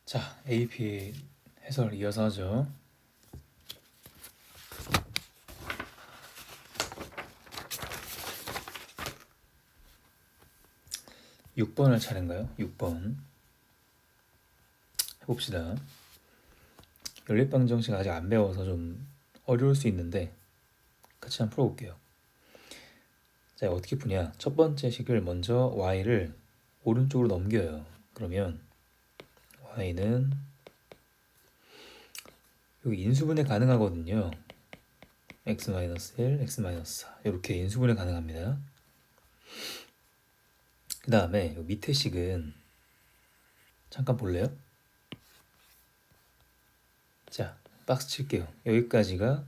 자, AP 해설 이어서 하죠. 육 번할 차례인가요? 6번 해봅시다. 연립방정식 아직 안 배워서 좀 어려울 수 있는데 같이 한번 풀어볼게요. 자, 어떻게 푸냐? 첫 번째 식을 먼저 y를 오른쪽으로 넘겨요. 그러면 y는 여기 인수분해 가능하거든요. x-1, x-4 이렇게 인수분해 가능합니다. 그 다음에 밑에 식은 잠깐 볼래요? 자, 박스 칠게요. 여기까지가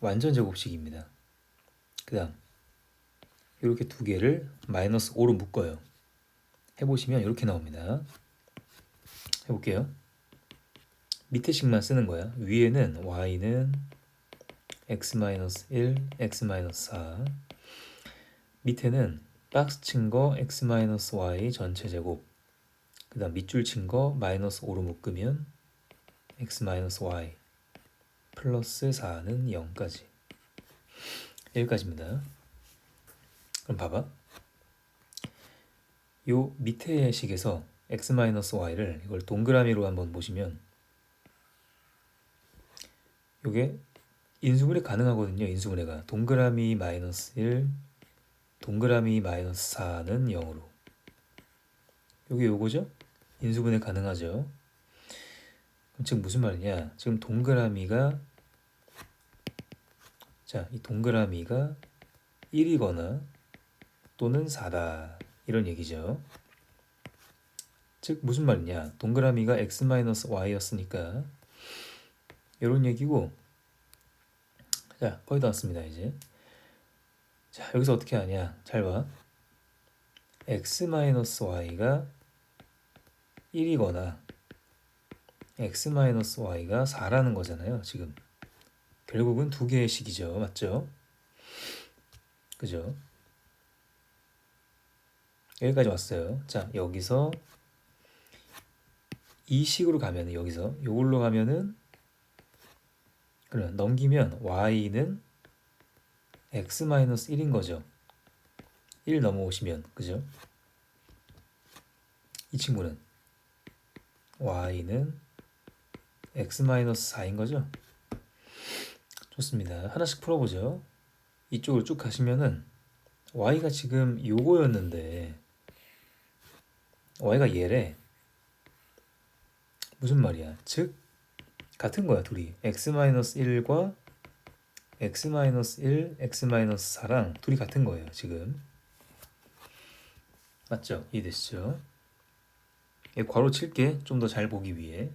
완전 제곱식입니다. 그 다음 이렇게 두 개를 마이너스 5로 묶어요. 해보시면 이렇게 나옵니다. 해볼게요. 밑에 식만 쓰는 거야. 위에는 y는 x-1, x-4 밑에는 박스 친 거 x-y 전체 제곱 그 다음 밑줄 친 거 마이너스 5로 묶으면 x-y 플러스 4는 0까지 여기까지입니다. 그럼 봐봐. 요 밑에 식에서 x-y를 이걸 동그라미로 한번 보시면 요게 인수분해 가능하거든요. 인수분해가 동그라미 마이너스 1 동그라미 마이너스 4는 0으로 요게 요거죠? 인수분해 가능하죠. 그럼 지금 무슨 말이냐? 지금 동그라미가 자, 이 동그라미가 1이거나 또는 4다 이런 얘기죠. 즉 무슨 말이냐? 동그라미가 x-y였으니까 이런 얘기고. 자, 거의 다 왔습니다. 이제 자, 여기서 어떻게 하냐? 잘 봐. x-y가 1이거나 x-y가 4라는 거잖아요. 지금 결국은 두 개의 식이죠. 맞죠? 그죠? 여기까지 왔어요. 자, 여기서 이 식으로 가면 여기서 요걸로 가면은 그래 넘기면 y는 x-1인 거죠. 1 넘어오시면 그죠? 이 친구는 y는 x-4인 거죠. 좋습니다. 하나씩 풀어보죠. 이쪽으로 쭉 가시면은 y가 지금 요거였는데 y가 얘래. 무슨 말이야? 즉 같은 거야 둘이. x-1과 x-1, x-4랑 둘이 같은 거예요 지금. 맞죠? 이해되시죠? 괄호 칠게 좀 더 잘 보기 위해.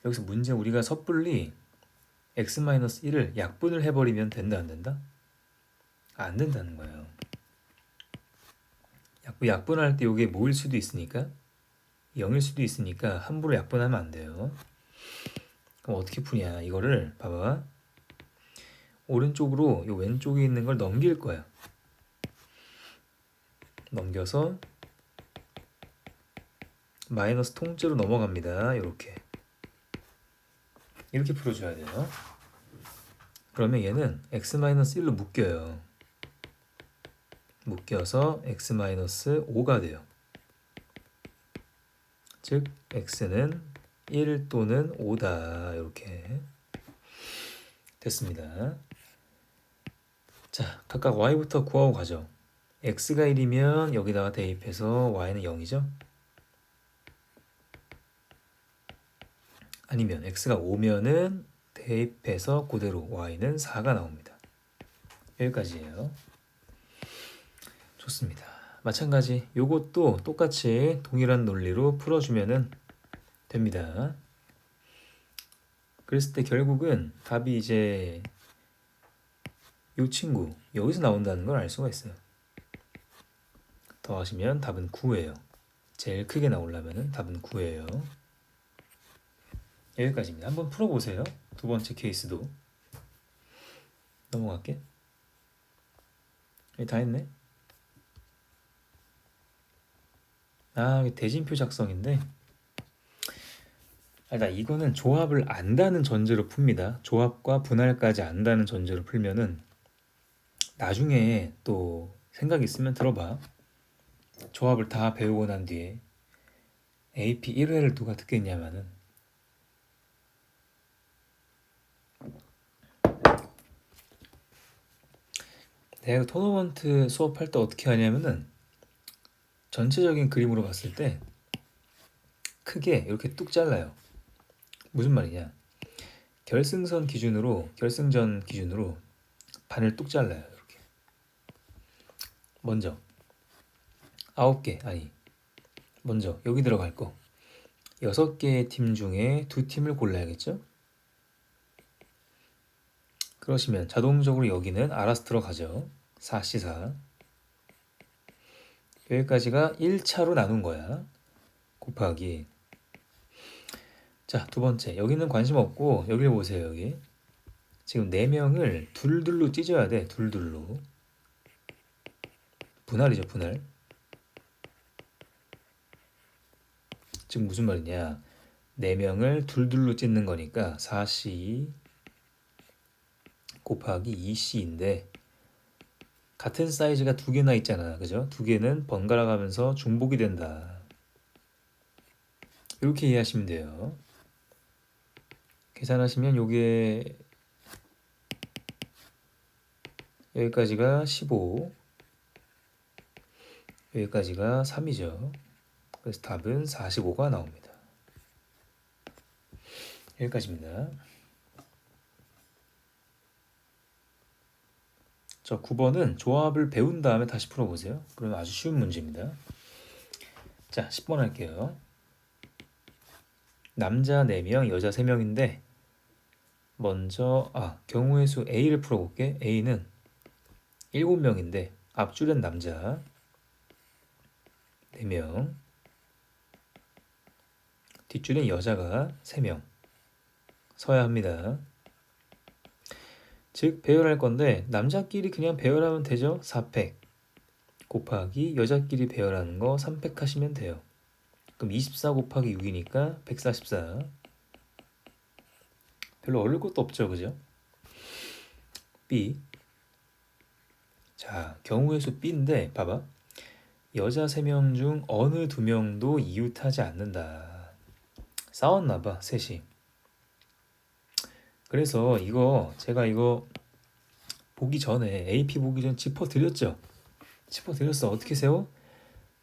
여기서 문제 우리가 섣불리 x-1을 약분을 해버리면 된다 안 된다? 안 된다는 거예요. 약분할 때 이게 뭐일 수도 있으니까 0일 수도 있으니까 함부로 약분하면 안 돼요. 그럼 어떻게 푸냐? 이거를 봐봐. 오른쪽으로 요 왼쪽에 있는 걸 넘길 거야. 넘겨서 마이너스 통째로 넘어갑니다. 이렇게 풀어줘야 돼요. 그러면 얘는 x-1로 묶여요. 묶여서 x-5가 돼요. 즉 x는 1 또는 5다. 이렇게 됐습니다. 자, 각각 y부터 구하고 가죠. x가 1이면 여기다가 대입해서 y는 0이죠. 아니면 x가 5면은 대입해서 그대로 y는 4가 나옵니다. 여기까지예요. 좋습니다. 마찬가지 요것도 똑같이 동일한 논리로 풀어주면 됩니다. 그랬을 때 결국은 답이 이제 요 친구 여기서 나온다는 걸 알 수가 있어요. 더하시면 답은 9예요. 제일 크게 나오려면 답은 9예요. 여기까지입니다. 한번 풀어보세요. 두 번째 케이스도. 넘어갈게. 다 했네. 이게 대진표 작성인데, 이거는 조합을 안다는 전제로 풉니다. 조합과 분할까지 안다는 전제로 풀면은 나중에 또 생각 있으면 들어봐. 조합을 다 배우고 난 뒤에 AP 1회를 누가 듣겠냐면은, 내가 토너먼트 수업할 때 어떻게 하냐면은 전체적인 그림으로 봤을 때 크게 이렇게 뚝 잘라요. 무슨 말이냐? 결승전 기준으로 반을 뚝 잘라요. 이렇게. 먼저 9개, 아니, 먼저 여기 들어갈 거 6개의 팀 중에 2팀을 골라야겠죠? 그러시면 자동적으로 여기는 알아서 들어가죠. 4C4. 여기까지가 1차로 나눈 거야. 곱하기. 자, 두 번째. 여기는 관심 없고 여기를 보세요. 여기. 지금 4명을 둘둘로 찢어야 돼. 둘둘로. 분할이죠, 분할. 지금 무슨 말이냐? 4명을 둘둘로 찢는 거니까 4C 곱하기 2C인데 같은 사이즈가 2개나 있잖아. 그죠? 2개는 번갈아 가면서 중복이 된다. 이렇게 이해하시면 돼요. 계산하시면 요게 여기까지가 15, 여기까지가 3이죠. 그래서 답은 45가 나옵니다. 여기까지입니다. 자, 9번은 조합을 배운 다음에 다시 풀어보세요. 그러면 아주 쉬운 문제입니다. 자, 10번 할게요. 남자 4명, 여자 3명인데 먼저 경우의 수 A를 풀어볼게. A는 7명인데 앞줄엔 남자 4명, 뒷줄엔 여자가 3명 서야 합니다. 즉 배열할 건데 남자끼리 그냥 배열하면 되죠. 4팩 곱하기 여자끼리 배열하는 거 3팩 하시면 돼요. 그럼 24 곱하기 6이니까 144. 별로 어려울 것도 없죠, 그죠? B. 자, 경우의 수 B인데 봐봐. 여자 3명 중 어느 2명도 이웃하지 않는다. 싸웠나봐, 셋이. 그래서 제가 이거 보기 전에 AP 보기 전에 짚어드렸죠. 짚어드렸어. 어떻게 세워?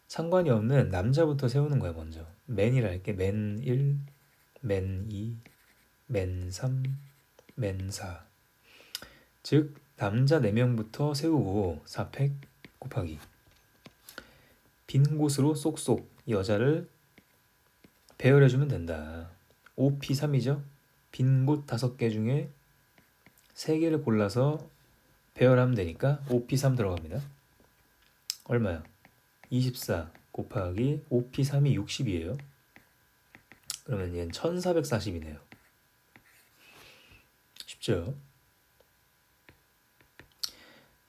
상관이 없는 남자부터 세우는 거야. 먼저 맨이라 할게. 맨 1, 맨 2, 맨 3, 맨 4. 즉 남자 4명부터 세우고 4팩 곱하기 빈 곳으로 쏙쏙 여자를 배열해주면 된다. 5P3이죠. 빈 곳 5개 중에 3개를 골라서 배열하면 되니까 5P3 들어갑니다. 얼마야? 24 곱하기 5P3이 60이에요. 그러면 얘는 1440이네요. 쉽죠?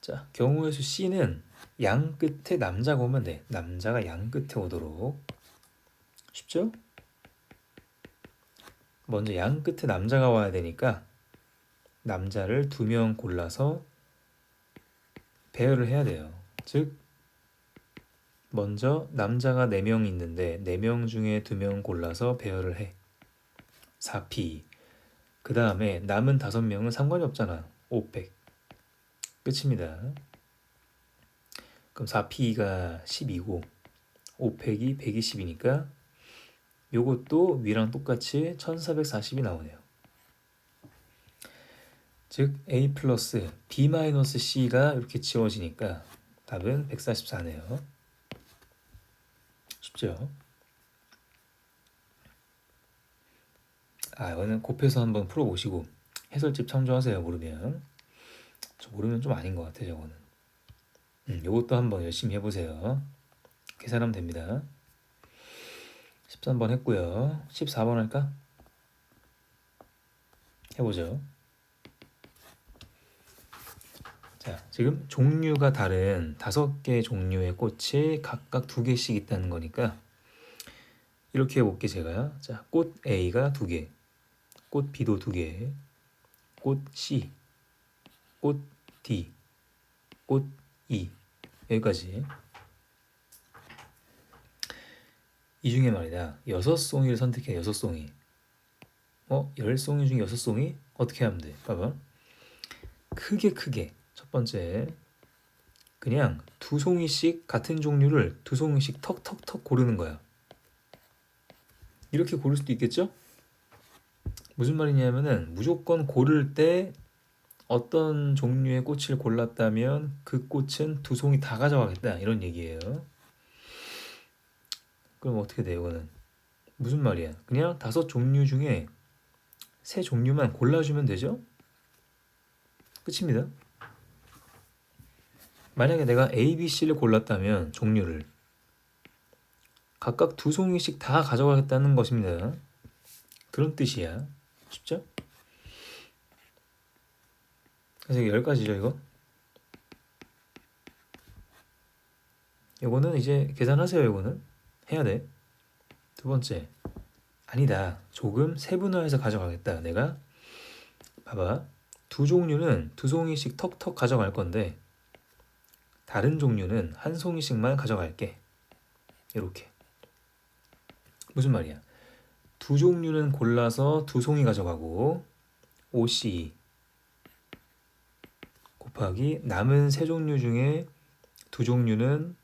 자, 경우의 수 C는 양 끝에 남자가 오면 돼. 남자가 양 끝에 오도록. 쉽죠? 먼저 양 끝에 남자가 와야 되니까 남자를 2명 골라서 배열을 해야 돼요. 즉 먼저 남자가 4명 있는데 4명 중에 2명 골라서 배열을 해. 4P. 그 다음에 남은 5명은 상관이 없잖아. 5팩. 끝입니다. 그럼 4P가 12고 5팩이 120이니까 요것도 위랑 똑같이 1440이 나오네요. 즉 A 플러스 B 마이너스 C가 이렇게 지워지니까 답은 144네요. 쉽죠? 이거는 곱해서 한번 풀어보시고 해설집 참조하세요. 모르면 좀 아닌 것 같아. 저거는 요것도 한번 열심히 해보세요. 계산하면 됩니다. 13번 했고요. 14번 할까? 해보죠. 자, 지금 종류가 다른 5개의 종류의 꽃이 각각 2개씩 있다는 거니까 이렇게 해볼게 제가. 자, 꽃 A가 2개, 꽃 B도 2개, 꽃 C, 꽃 D, 꽃 E, 여기까지. 이 중에 말이다, 6송이를 선택해. 6송이. 10송이 중에 6송이? 어떻게 하면 돼? 봐봐. 크게 첫 번째, 그냥 2송이씩 같은 종류를 2송이씩 턱턱턱 고르는 거야. 이렇게 고를 수도 있겠죠? 무슨 말이냐면은 무조건 고를 때 어떤 종류의 꽃을 골랐다면 그 꽃은 2송이 다 가져가겠다, 이런 얘기예요. 그럼 어떻게 돼? 이거는 무슨 말이야? 그냥 5종류 중에 3종류만 골라주면 되죠? 끝입니다. 만약에 내가 A, B, C를 골랐다면 종류를 각각 2송이씩 다 가져가겠다는 것입니다. 그런 뜻이야. 쉽죠? 그래서 10가지죠 이거. 이거는 이제 계산하세요. 이거는 해야 돼. 두 번째, 아니다, 조금 세분화해서 가져가겠다. 내가 봐봐, 2종류는 2송이씩 턱턱 가져갈 건데 다른 종류는 1송이씩만 가져갈게. 이렇게. 무슨 말이야? 2종류는 골라서 2송이 가져가고 OC 곱하기 남은 3종류 중에 2종류는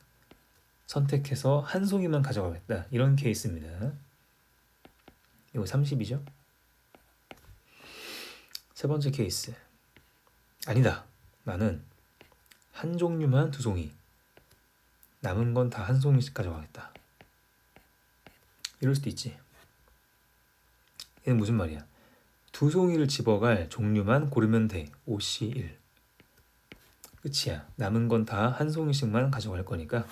선택해서 1송이만 가져가겠다, 이런 케이스입니다. 이거 30이죠? 세 번째 케이스, 아니다, 나는 한 종류만 2송이, 남은 건 다 1송이씩 가져가겠다. 이럴 수도 있지. 얘는 무슨 말이야? 2송이를 집어갈 종류만 고르면 돼. OC1. 끝이야. 남은 건 다 1송이씩만 가져갈 거니까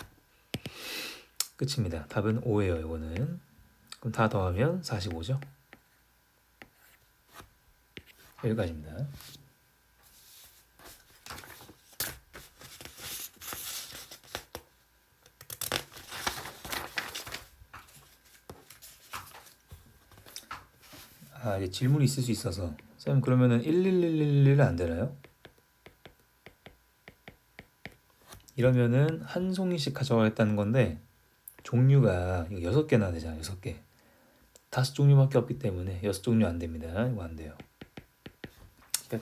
끝입니다. 답은 5예요. 이거는. 그럼 다 더하면 45죠. 여기까지입니다. 이제 질문이 있을 수 있어서, 쌤 그러면은 1111은 안 되나요? 이러면은 1송이씩 가져가겠다는 건데 종류가 6개나 되잖아. 6개. 5종류밖에 없기 때문에 6종류 안 됩니다. 이거 안 돼요. 끝.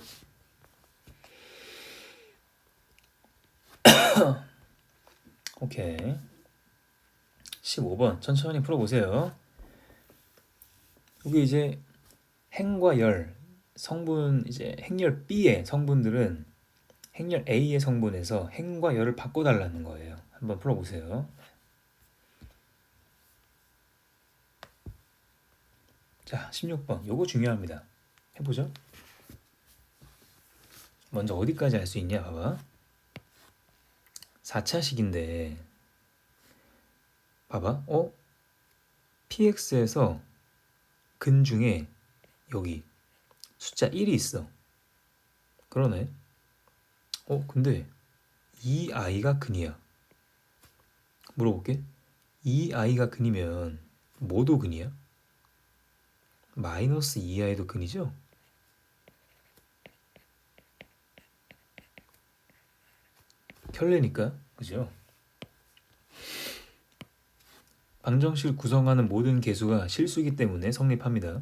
오케이. 15번 천천히 풀어보세요. 여기 이제 행과 열 성분, 이제 행열 B의 성분들은 행열 A의 성분에서 행과 열을 바꿔달라는 거예요. 한번 풀어보세요. 자, 16번. 요거 중요합니다. 해보죠. 먼저 어디까지 할 수 있냐 봐봐. 4차식인데 봐봐. PX에서 근 중에 여기 숫자 1이 있어. 그러네. 근데 이 아이가 근이야. 물어볼게. 이 아이가 근이면 뭐도 근이야? 마이너스 2i도 근이죠? 켤레니까. 그죠? 방정식을 구성하는 모든 개수가 실수이기 때문에 성립합니다.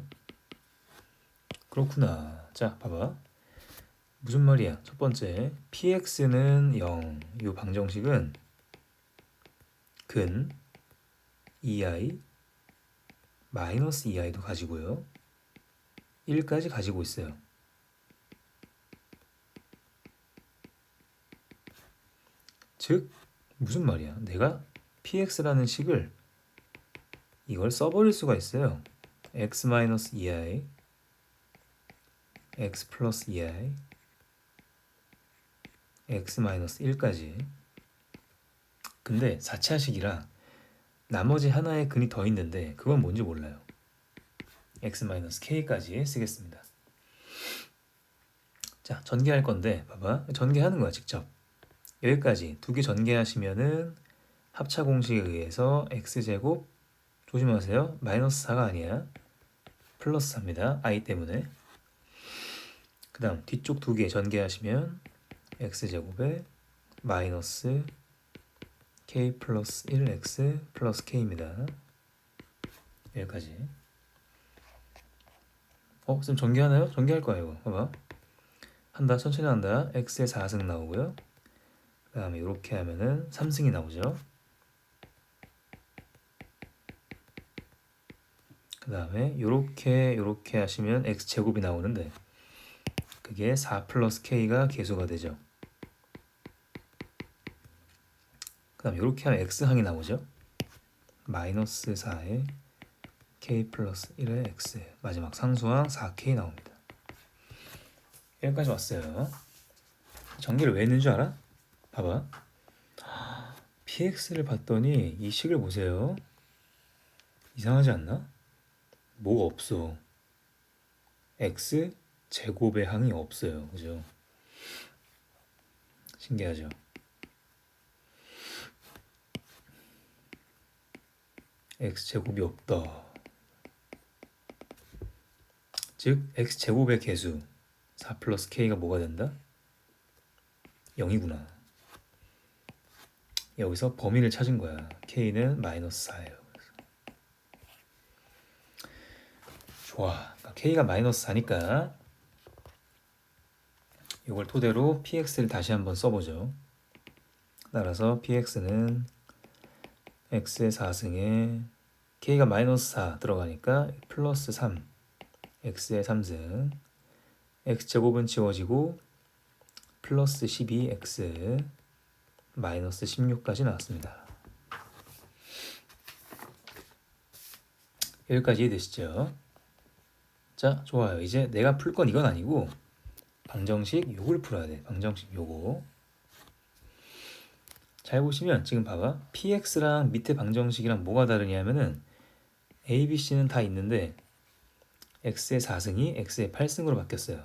그렇구나. 자, 봐봐. 무슨 말이야? 첫 번째, px는 0. 이 방정식은 근 2i 마이너스 2i도 가지고요. 1까지 가지고 있어요. 즉 무슨 말이야? 내가 px라는 식을 이걸 써버릴 수가 있어요. x-2i x 플러스 2i x-1까지. 근데 4차식이라 나머지 하나의 근이 더 있는데 그건 뭔지 몰라요. x-k까지 쓰겠습니다. 자, 전개할 건데 봐봐. 전개하는 거야 직접. 여기까지 2개 전개하시면은 합차 공식에 의해서 x제곱 조심하세요. 마이너스 4가 아니야. 플러스 4입니다. i 때문에. 그 다음 뒤쪽 두 개 전개하시면 x제곱에 마이너스 k 플러스 1x 플러스 k입니다. 여기까지. 쌤 전개하나요? 전개할 거야 이거. 봐봐. 한다. 천천히 한다. x의 4승 나오고요. 그 다음에 이렇게 하면은 3승이 나오죠. 그 다음에 요렇게 하시면 x제곱이 나오는데 그게 4 플러스 k가 계수가 되죠. 그 다음에 요렇게 하면 x항이 나오죠. 마이너스 4에 k 플러스 1의 x 마지막 상수항 4k 나옵니다. 여기까지 왔어요. 전개를 왜 했는 줄 알아? 봐봐. px를 봤더니 이 식을 보세요. 이상하지 않나? 뭐가 없어. x 제곱의 항이 없어요. 그죠? 신기하죠? x 제곱이 없다. 즉 x 제곱의 개수 4 플러스 k가 뭐가 된다? 0이구나. 여기서 범위를 찾은 거야. k는 마이너스 4예요. 좋아. k가 마이너스 4니까 이걸 토대로 px를 다시 한번 써보죠. 따라서 px는 x의 4승에 k가 마이너스 4 들어가니까 플러스 3 x의 3승 x제곱은 지워지고 플러스 12x 마이너스 16까지 나왔습니다. 여기까지 이해되시죠? 자, 좋아요. 이제 내가 풀 건 이건 아니고 방정식 요걸 풀어야 돼. 방정식 요거. 잘 보시면 지금 봐봐. px랑 밑에 방정식이랑 뭐가 다르냐면은 a, b, c는 다 있는데 x의 4승이 x의 8승으로 바뀌었어요.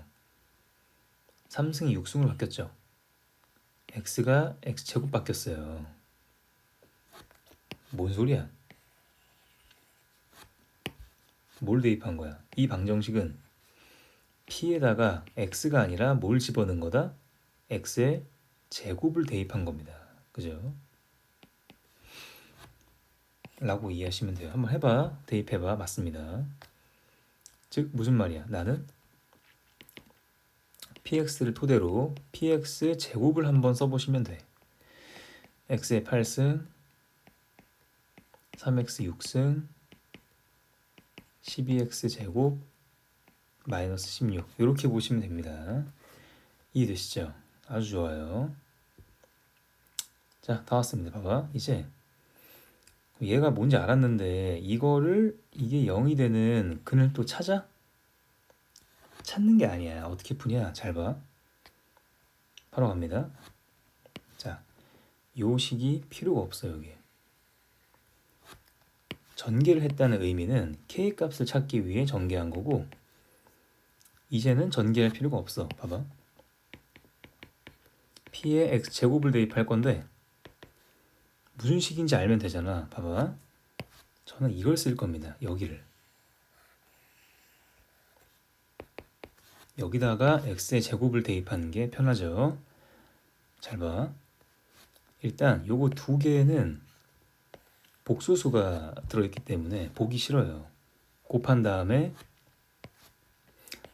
3승이 6승으로 바뀌었죠. x가 x제곱 바뀌었어요. 뭔 소리야? 뭘 대입한 거야? 이 방정식은 p에다가 x가 아니라 뭘 집어넣은 거다? x의 제곱을 대입한 겁니다. 그죠? 라고 이해하시면 돼요. 한번 해봐. 대입해봐. 맞습니다. 즉 무슨 말이야? 나는 px를 토대로 px 제곱을 한번 써보시면 돼. x의 8승 3x 6승 12x 제곱 마이너스 16 이렇게 보시면 됩니다. 이해되시죠? 아주 좋아요. 자, 다 왔습니다. 봐봐. 이제 얘가 뭔지 알았는데 이게 0이 되는 근을 또 찾아? 찾는 게 아니야. 어떻게 푸냐? 잘 봐. 바로 갑니다. 자, 요 식이 필요가 없어요. 여기. 전개를 했다는 의미는 k 값을 찾기 위해 전개한 거고 이제는 전개할 필요가 없어. 봐봐. p에 x제곱을 대입할 건데 무슨 식인지 알면 되잖아. 봐봐. 저는 이걸 쓸 겁니다. 여기를. 여기다가 x의 제곱을 대입하는 게 편하죠. 잘 봐. 일단 요거 두 개는 복소수가 들어있기 때문에 보기 싫어요. 곱한 다음에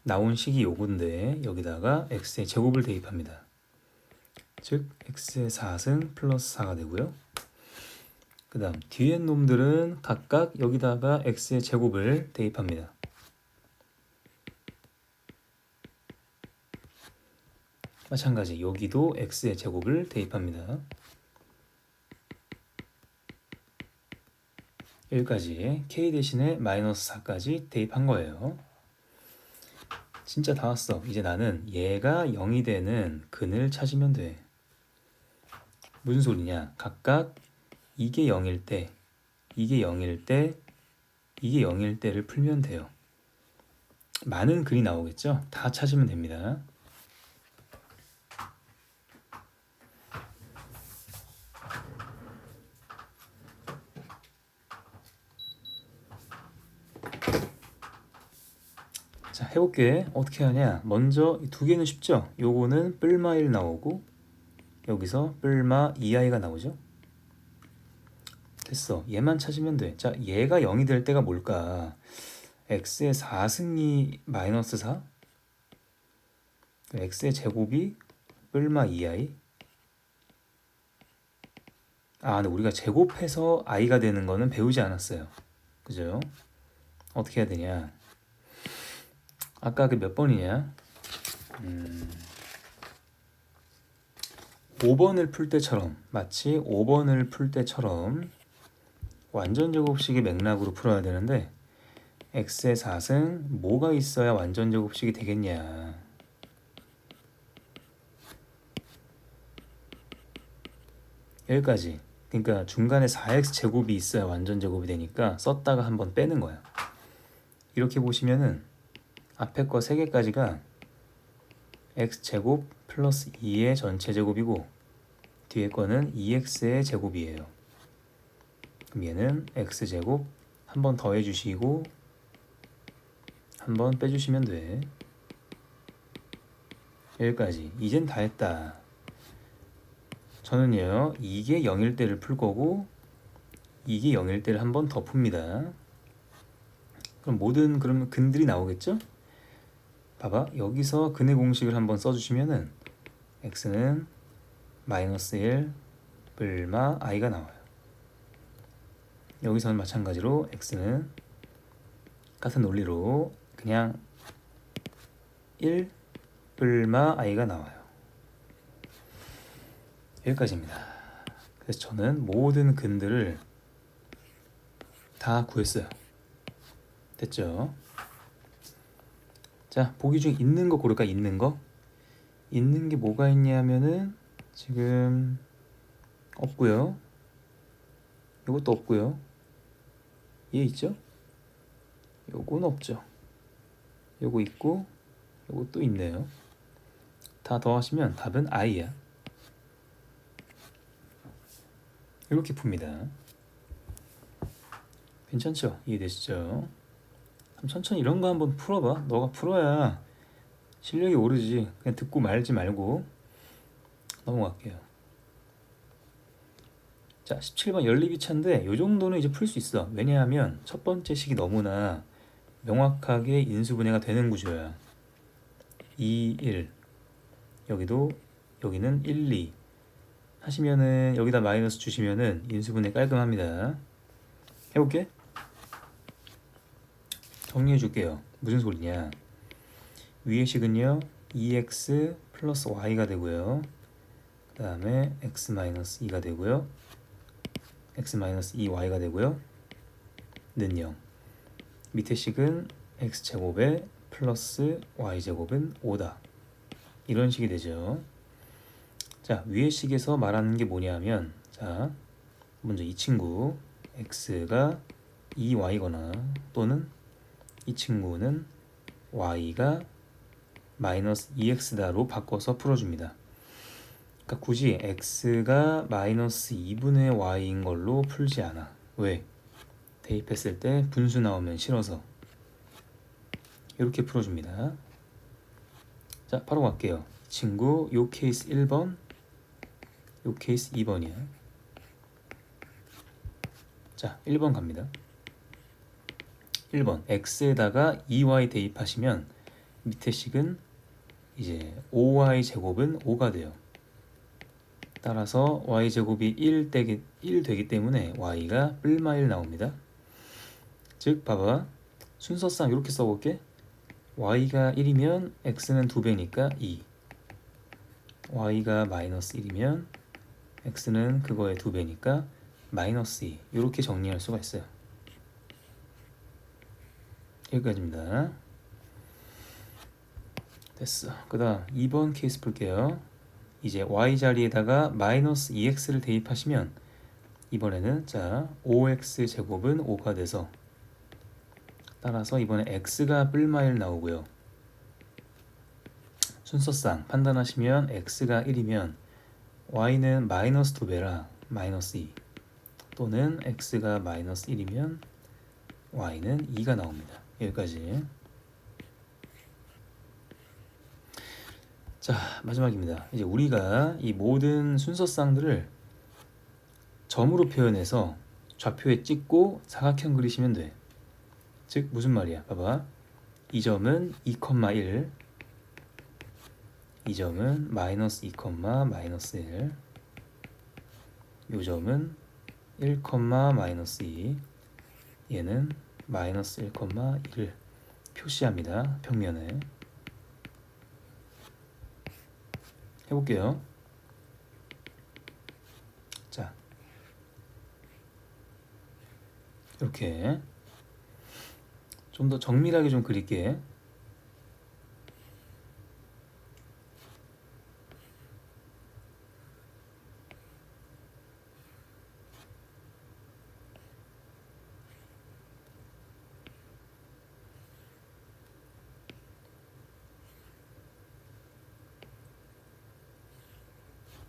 나온 식이 요건데 여기다가 x의 제곱을 대입합니다. 즉 x의 4승 플러스 4가 되고요. 그 다음 뒤에 놈들은 각각 여기다가 x의 제곱을 대입합니다. 마찬가지 여기도 x의 제곱을 대입합니다. 여기까지 k 대신에 마이너스 4까지 대입한 거예요. 진짜 다 왔어. 이제 나는 얘가 0이 되는 근을 찾으면 돼. 무슨 소리냐? 각각 이게 0일 때, 이게 0일 때, 이게 0일 때를 풀면 돼요. 많은 근이 나오겠죠? 다 찾으면 됩니다. 자, 해볼게. 어떻게 하냐. 먼저 이 두 개는 쉽죠. 요거는 뿔마 1 나오고 여기서 뿔마 2i가 나오죠. 됐어. 얘만 찾으면 돼. 자, 얘가 0이 될 때가 뭘까? x의 4승이 마이너스 4? x의 제곱이 뿔마 2i? 근데 우리가 제곱해서 i가 되는 거는 배우지 않았어요. 그죠? 어떻게 해야 되냐? 아까 그 몇 번이냐? 5번을 풀 때처럼, 마치 5번을 풀 때처럼 완전 제곱식의 맥락으로 풀어야 되는데 x의 4승 뭐가 있어야 완전 제곱식이 되겠냐? 여기까지. 그러니까 중간에 4x 제곱이 있어야 완전 제곱이 되니까 썼다가 한번 빼는 거야. 이렇게 보시면은 앞에 거 3개까지가 x제곱 플러스 2의 전체 제곱이고 뒤에 거는 2x의 제곱이에요. 그럼 얘는 x제곱 한 번 더해 주시고 한 번 빼주시면 돼. 여기까지. 이젠 다 했다. 저는요 이게 0일 때를 풀 거고 이게 0일 때를 한 번 더 풉니다. 그럼 모든 그러면 근들이 나오겠죠? 봐봐, 여기서 근의 공식을 한번 써주시면은 x는 마이너스 1 뿔마 i가 나와요. 여기서는 마찬가지로 x는 같은 논리로 그냥 1 뿔마 i가 나와요. 여기까지입니다. 그래서 저는 모든 근들을 다 구했어요. 됐죠? 자, 보기 중에 있는 거 고를까? 있는 거? 있는 게 뭐가 있냐면은 지금 없고요. 이것도 없고요. 얘 있죠? 요건 없죠. 요거 있고 요것도 있네요. 다 더하시면 답은 i야. 이렇게 풉니다. 괜찮죠? 이해되시죠? 그럼 천천히 이런 거 한번 풀어봐. 너가 풀어야 실력이 오르지. 그냥 듣고 말지 말고 넘어갈게요. 자, 17번 연립이차인데 이 정도는 이제 풀 수 있어. 왜냐하면 첫 번째 식이 너무나 명확하게 인수분해가 되는 구조야. 2, 1 여기는 1, 2 하시면은 여기다 마이너스 주시면은 인수분해 깔끔합니다. 해볼게. 정리해 줄게요. 무슨 소리냐? 위의 식은요 2x 플러스 y가 되고요. 그 다음에 x 마이너스 2가 되고요. x 마이너스 2y가 되고요. 는 0. 밑에 식은 x제곱에 플러스 y제곱은 5다. 이런 식이 되죠. 자, 위의 식에서 말하는 게 뭐냐면, 자, 먼저 이 친구 x가 2y거나 또는 이 친구는 y가 마이너스 2x다로 바꿔서 풀어줍니다. 그러니까 굳이 x가 마이너스 2분의 y인 걸로 풀지 않아. 왜? 대입했을 때 분수 나오면 싫어서. 이렇게 풀어줍니다. 자, 바로 갈게요. 이 친구 요 케이스 1번, 요 케이스 2번이야. 자, 1번 갑니다. 1번 x에다가 2y 대입하시면 밑에 식은 이제 5y 제곱은 5가 돼요. 따라서 y제곱이 1 되기 때문에 y가 뿔마 1 나옵니다. 즉 봐봐, 순서상 이렇게 써볼게. y가 1이면 x는 2배니까 2, y가 마이너스 1이면 x는 그거의 2배니까 마이너스 2. 이렇게 정리할 수가 있어요. 여기까지입니다. 됐어. 그 다음 2번 케이스 볼게요. 이제 y 자리에다가 마이너스 2x를 대입하시면 이번에는 자 5x 제곱은 5가 돼서 따라서 이번에 x가 뿔마 1 나오고요. 순서상 판단하시면 x가 1이면 y는 마이너스 2배라 마이너스 2 또는 x가 마이너스 1이면 y는 2가 나옵니다. 여기까지. 자, 마지막입니다. 이제 우리가 이 모든 순서쌍들을 점으로 표현해서 좌표에 찍고 사각형 그리시면 돼. 즉 무슨 말이야? 봐봐. 이 점은 2,1, 이 점은 마이너스 2, 마이너스 1, 요 점은 1, 마이너스 2, 얘는 마이너스 1, 1을 표시합니다. 평면에. 해볼게요. 자, 이렇게 좀 더 정밀하게 좀 그릴게.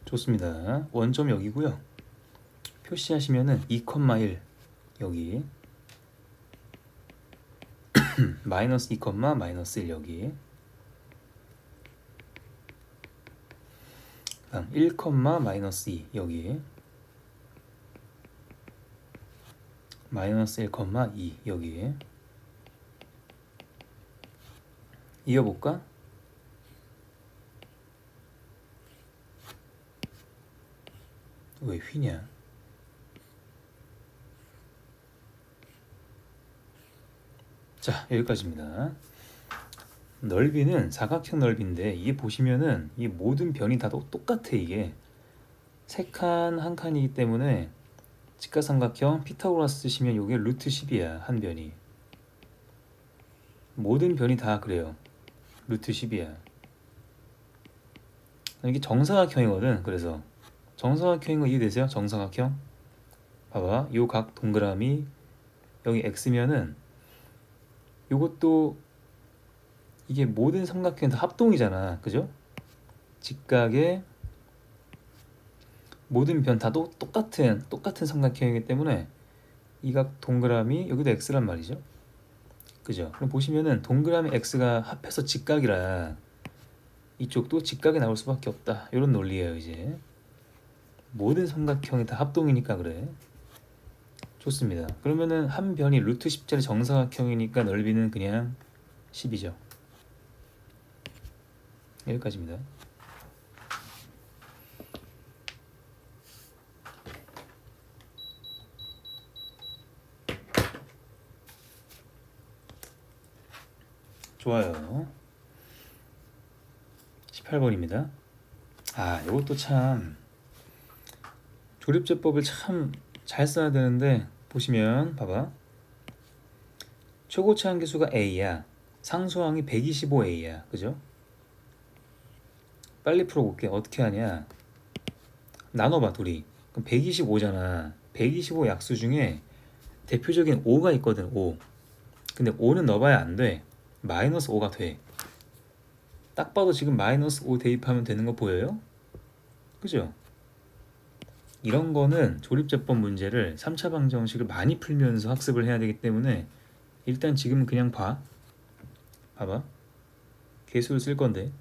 좋습니다. 원점 여기고요. 표시하시면은 2,1 여기 마이너스 2, 마이너스 1 여기 다음 1, 마이너스 2 여기 마이너스 1, 2 여기 이어볼까? 왜 휘냐? 자, 여기까지입니다. 넓이는 사각형 넓이인데 이게 보시면은 이 모든 변이 다 똑같아. 이게 세 칸 한 칸이기 때문에 직각삼각형 피타고라스 쓰시면 이게 루트 10이야. 한 변이. 모든 변이 다 그래요. 루트 10이야. 이게 정사각형이거든. 그래서 정사각형인 거 이해되세요? 정사각형. 봐봐. 요 각 동그라미 여기 x면은 요것도 이게 모든 삼각형이 다 합동이잖아. 그죠? 직각의 모든 변 다 똑같은 삼각형이기 때문에 이 각 동그라미 여기도 x란 말이죠. 그죠? 그럼 보시면은 동그라미 x가 합해서 직각이라 이쪽도 직각이 나올 수밖에 없다. 이런 논리예요. 이제 모든 삼각형이 다 합동이니까 그래. 좋습니다. 그러면은 한 변이 루트 10짜리 정사각형이니까 넓이는 그냥 10이죠. 여기까지입니다. 좋아요. 18번입니다. 아, 이것도 참 조립제법을 참 잘 써야 되는데 보시면 봐봐. 최고치 한계수가 a야. 상수항이 125a야. 그죠? 빨리 풀어볼게. 어떻게 하냐. 나눠봐 둘이. 그럼 125잖아. 125 약수 중에 대표적인 5가 있거든. 5. 근데 5는 넣어봐야 안 돼. 마이너스 5가 돼. 딱 봐도 지금 마이너스 5 대입하면 되는 거 보여요? 그죠? 이런 거는 조립제법 문제를 3차 방정식을 많이 풀면서 학습을 해야 되기 때문에 일단 지금은 그냥 봐봐. 개수를 쓸 건데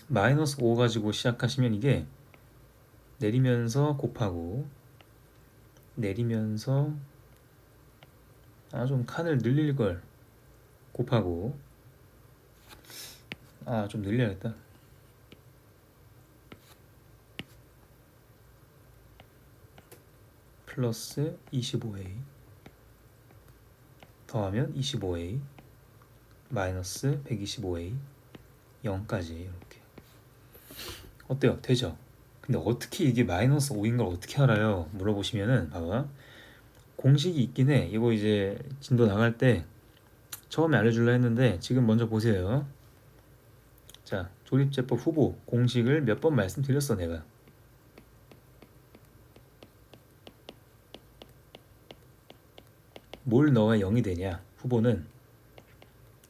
마이너스 5 가지고 시작하시면 이게 내리면서 곱하고 내리면서 좀 칸을 늘릴 걸 곱하고 좀 늘려야겠다. 플러스 25a 더하면 25a 마이너스 125a 0까지 이렇게. 어때요? 되죠? 근데 어떻게 이게 마이너스 5인 걸 어떻게 알아요? 물어보시면은 봐봐. 공식이 있긴 해. 이거 이제 진도 나갈 때 처음에 알려주려 했는데 지금 먼저 보세요. 자, 조립제법 후보 공식을 몇 번 말씀드렸어 내가. 뭘 넣어야 0이 되냐? 후보는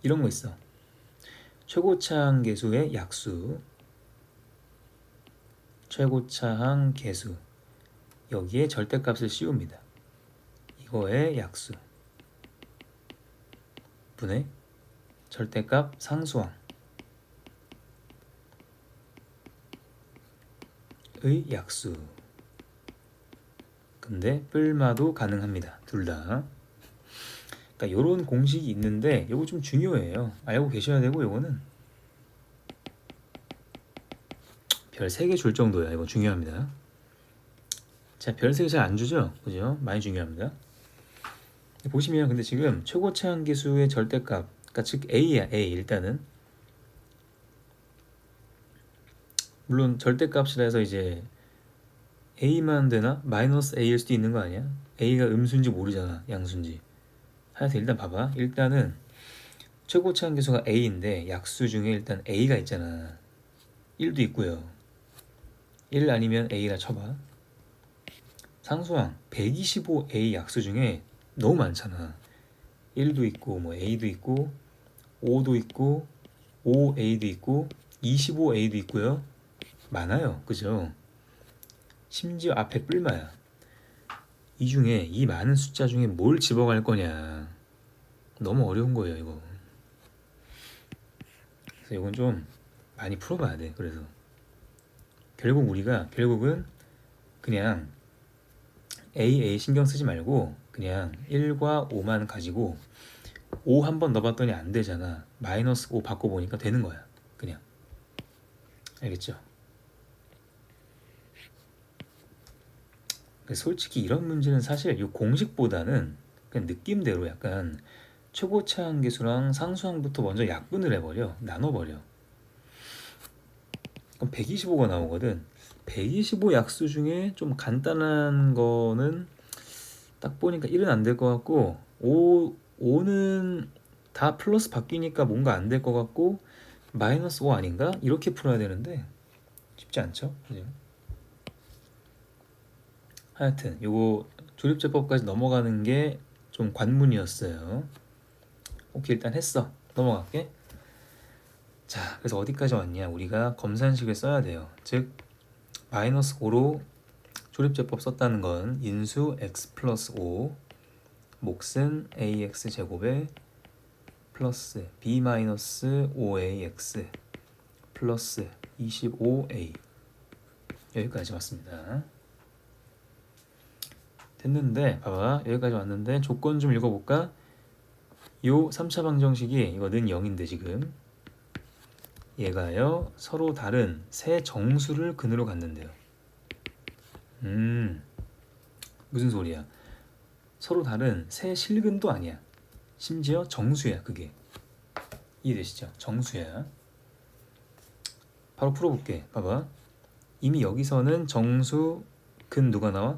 이런 거 있어. 최고차항 계수의 약수, 최고차항 계수 여기에 절대값을 씌웁니다. 이거의 약수. 분의 절대값 상수항의 약수. 근데 뿔마도 가능합니다. 둘 다. 그러니까 요런 공식이 있는데 요거 좀 중요해요. 알고 계셔야 되고 요거는 별 3개 줄 정도야. 이거 중요합니다. 자, 별 3개 잘 안 주죠? 그죠? 많이 중요합니다. 보시면 근데 지금 최고 차항계수의 절대값, 그러니까 즉 A야. A 일단은 물론 절대값이라 해서 이제 A만 되나? 마이너스 A일 수도 있는 거 아니야? A가 음수인지 모르잖아. 양수인지. 하여튼 일단 봐봐. 일단은 최고 차항계수가 A인데 약수 중에 일단 A가 있잖아. 1도 있고요. 1 아니면 A라 쳐봐. 상수항 125A 약수 중에 너무 많잖아. 1도 있고 뭐 A도 있고 5도 있고 5A도 있고 25A도 있고요. 많아요. 그죠? 심지어 앞에 뿔마야. 이 중에 이 많은 숫자 중에 뭘 집어갈 거냐. 너무 어려운 거예요, 이거. 그래서 이건 좀 많이 풀어봐야 돼. 그래서 결국은 그냥 A 신경 쓰지 말고 그냥 1과 5만 가지고 5 한 번 넣어봤더니 안 되잖아. 마이너스 5 바꿔보니까 되는 거야. 그냥. 알겠죠? 솔직히 이런 문제는 사실 이 공식보다는 그냥 느낌대로 약간 최고차항계수랑 상수항부터 먼저 약분을 해버려. 나눠버려. 그럼 125가 나오거든. 125 약수 중에 좀 간단한 거는 딱 보니까 1은 안 될 것 같고 5는 다 플러스 바뀌니까 뭔가 안 될 것 같고 마이너스 5 아닌가? 이렇게 풀어야 되는데 쉽지 않죠? 그죠? 하여튼 요거 조립제법까지 넘어가는 게 좀 관문이었어요. 오케이, 일단 했어. 넘어갈게. 자, 그래서 어디까지 왔냐? 우리가 검산식을 써야 돼요. 즉 마이너스 5로 조립제법 썼다는 건 인수 x 플러스 5 몫은 ax 제곱에 플러스 b 마이너스 5ax 플러스 25a 여기까지 왔습니다. 됐는데 봐봐, 여기까지 왔는데 조건 좀 읽어볼까? 요 3차 방정식이 이거 는 0인데 지금 얘가요 서로 다른 세 정수를 근으로 갖는데요. 무슨 소리야? 서로 다른 세 실근도 아니야. 심지어 정수야. 그게 이해되시죠? 정수야. 바로 풀어볼게. 봐봐. 이미 여기서는 정수 근 누가 나와?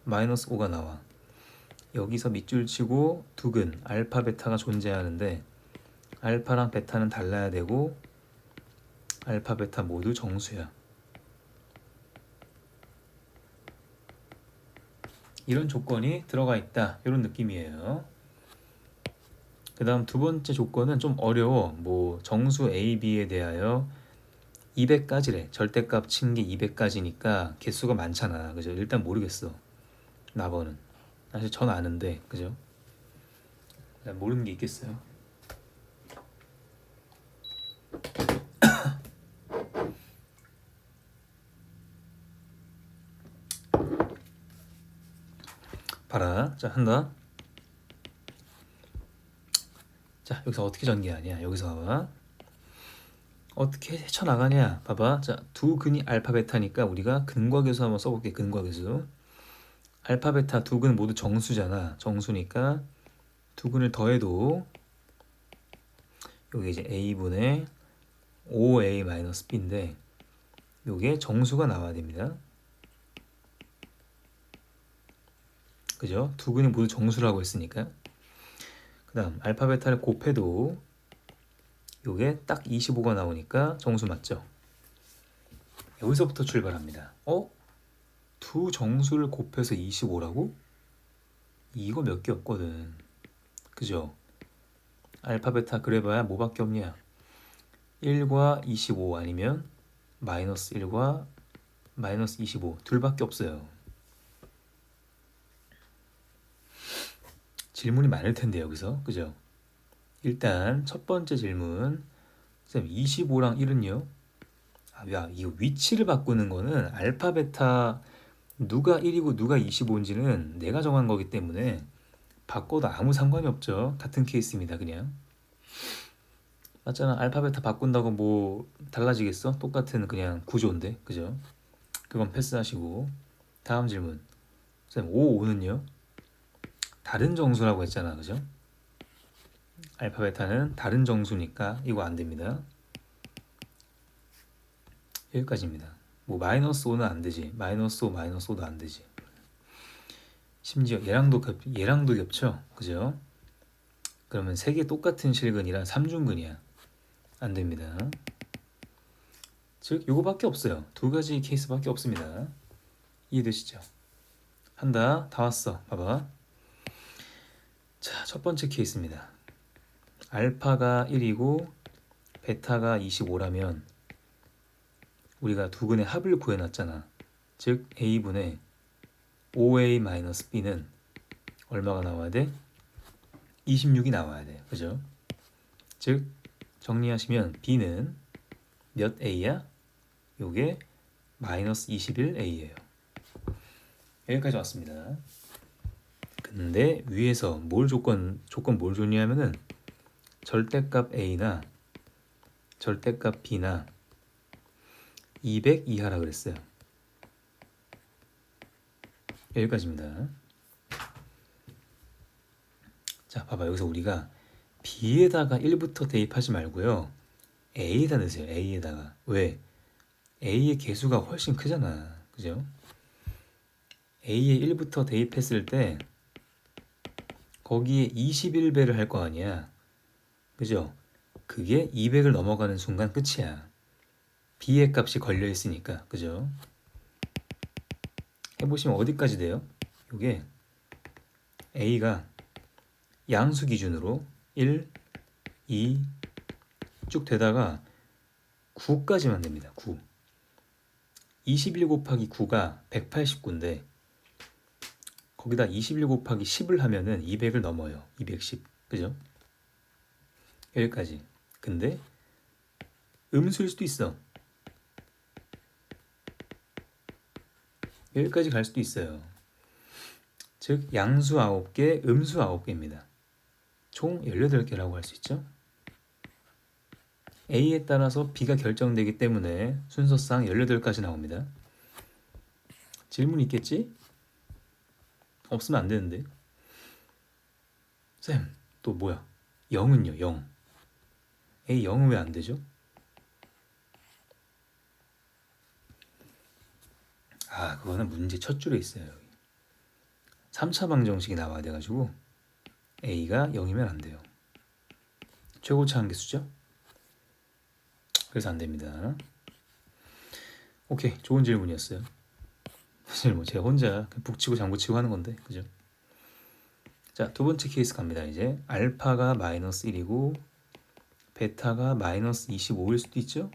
마이너스 5가 나와. 여기서 밑줄 치고 두 근 알파 베타가 존재하는데 알파랑 베타는 달라야 되고 알파 베타 모두 정수야. 이런 조건이 들어가 있다. 이런 느낌이에요. 그 다음 두 번째 조건은 좀 어려워. 뭐 정수 A, B에 대하여 200까지래. 절대값 친 게 200까지니까 개수가 많잖아. 그죠? 일단 모르겠어. 나버는. 사실 전 아는데. 그죠? 모르는 게 있겠어요. 봐라. 자, 한다. 자, 여기서 어떻게 전개하냐. 여기서 봐봐. 어떻게 헤쳐나가냐. 봐봐. 자, 두 근이 알파 베타니까 우리가 근과 계수 한번 써볼게. 근과 계수. 알파 베타 두 근 모두 정수잖아. 정수니까 두 근을 더해도 여기 이제 a분의 5a-b인데 요게 정수가 나와야 됩니다. 그죠? 두 근이 모두 정수라고 했으니까. 그 다음 알파 베타를 곱해도 요게 딱 25가 나오니까 정수 맞죠? 여기서부터 출발합니다. 두 정수를 곱해서 25라고? 이거 몇 개 없거든. 그죠? 알파 베타 그래봐야 뭐밖에 없냐? 1과 25 아니면 마이너스 1과 마이너스 25 둘밖에 없어요. 질문이 많을 텐데 여기서. 그죠? 일단 첫 번째 질문. 선생님 25랑 1은요? 야, 이거 위치를 바꾸는 거는 알파, 베타 누가 1이고 누가 25인지는 내가 정한 거기 때문에 바꿔도 아무 상관이 없죠. 같은 케이스입니다, 그냥. 맞잖아. 알파, 베타 바꾼다고 뭐 달라지겠어? 똑같은 그냥 구조인데, 그죠? 그건 패스하시고. 다음 질문. 선생님 5, 5는요? 다른 정수라고 했잖아, 그죠? 알파, 베타는 다른 정수니까 이거 안 됩니다. 여기까지입니다. 뭐 마이너스 5는 안 되지. 마이너스 5, 마이너스 5도 안 되지. 심지어 얘랑도 겹쳐. 그죠? 그러면 세 개 똑같은 실근이라 삼중근이야. 안 됩니다. 즉 요거밖에 없어요. 두 가지 케이스밖에 없습니다. 이해되시죠? 한다. 다 왔어. 봐봐. 자, 첫 번째 케이스입니다. 알파가 1이고 베타가 25라면 우리가 두 근의 합을 구해놨잖아. 즉 A분의 5A-B는 얼마가 나와야 돼? 26이 나와야 돼. 그죠? 즉 정리하시면 B는 몇 A야? 요게 마이너스 21A예요. 여기까지 왔습니다. 근데 위에서 조건 뭘 줬냐면은 절대값 A나 절대값 B나 200 이하라 그랬어요. 여기까지입니다. 자, 봐봐. 여기서 우리가 B에다가 1부터 대입하지 말고요. A에다 넣으세요. A에다가. 왜? A의 개수가 훨씬 크잖아. 그죠? A에 1부터 대입했을 때 거기에 21배를 할 거 아니야. 그죠? 그게 200을 넘어가는 순간 끝이야. B의 값이 걸려 있으니까. 그죠? 해보시면 어디까지 돼요? 이게 A가 양수 기준으로 1, 2 쭉 되다가 9까지만 됩니다. 9. 21 곱하기 9가 189인데 거기다 21 곱하기 10을 하면은 200을 넘어요. 210. 그죠? 여기까지. 근데 음수일 수도 있어. 여기까지 갈 수도 있어요. 즉 양수 9개, 음수 9개입니다. 총 18개라고 할 수 있죠. A에 따라서 B가 결정되기 때문에 순서상 18가지 나옵니다. 질문 있겠지? 없으면 안 되는데. 쌤, 또 뭐야? 0은요? 0. A 0은 왜 안 되죠? 그거는 문제 첫 줄에 있어요. 3차 방정식이 나와야 돼가지고 A가 0이면 안 돼요. 최고차 한계수죠? 그래서 안 됩니다. 오케이, 좋은 질문이었어요. 사실 뭐 제가 혼자 북치고 장구치고 하는 건데, 그죠? 자, 두 번째 케이스 갑니다. 이제 알파가 마이너스 1이고 베타가 마이너스 25일 수도 있죠?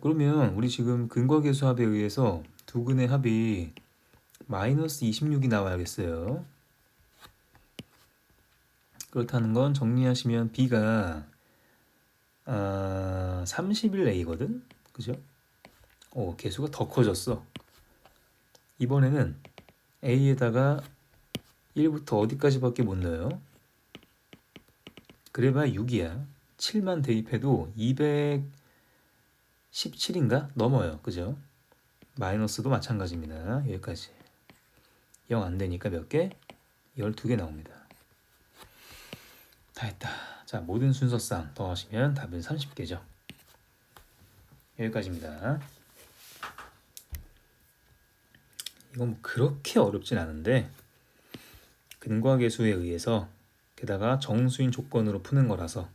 그러면 우리 지금 근과계수합에 의해서 두 근의 합이 마이너스 26이 나와야겠어요. 그렇다는 건 정리하시면 B가 31A거든? 그죠? 개수가 더 커졌어. 이번에는 A에다가 1부터 어디까지밖에 못 넣어요? 그래봐야 6이야. 7만 대입해도 217인가? 넘어요. 그죠? 마이너스도 마찬가지입니다. 여기까지. 0 안 되니까 몇 개? 12개 나옵니다. 다 했다. 자, 모든 순서상 더하시면 답은 30개죠. 여기까지입니다. 이건 뭐 그렇게 어렵진 않은데 근과계수에 의해서 게다가 정수인 조건으로 푸는 거라서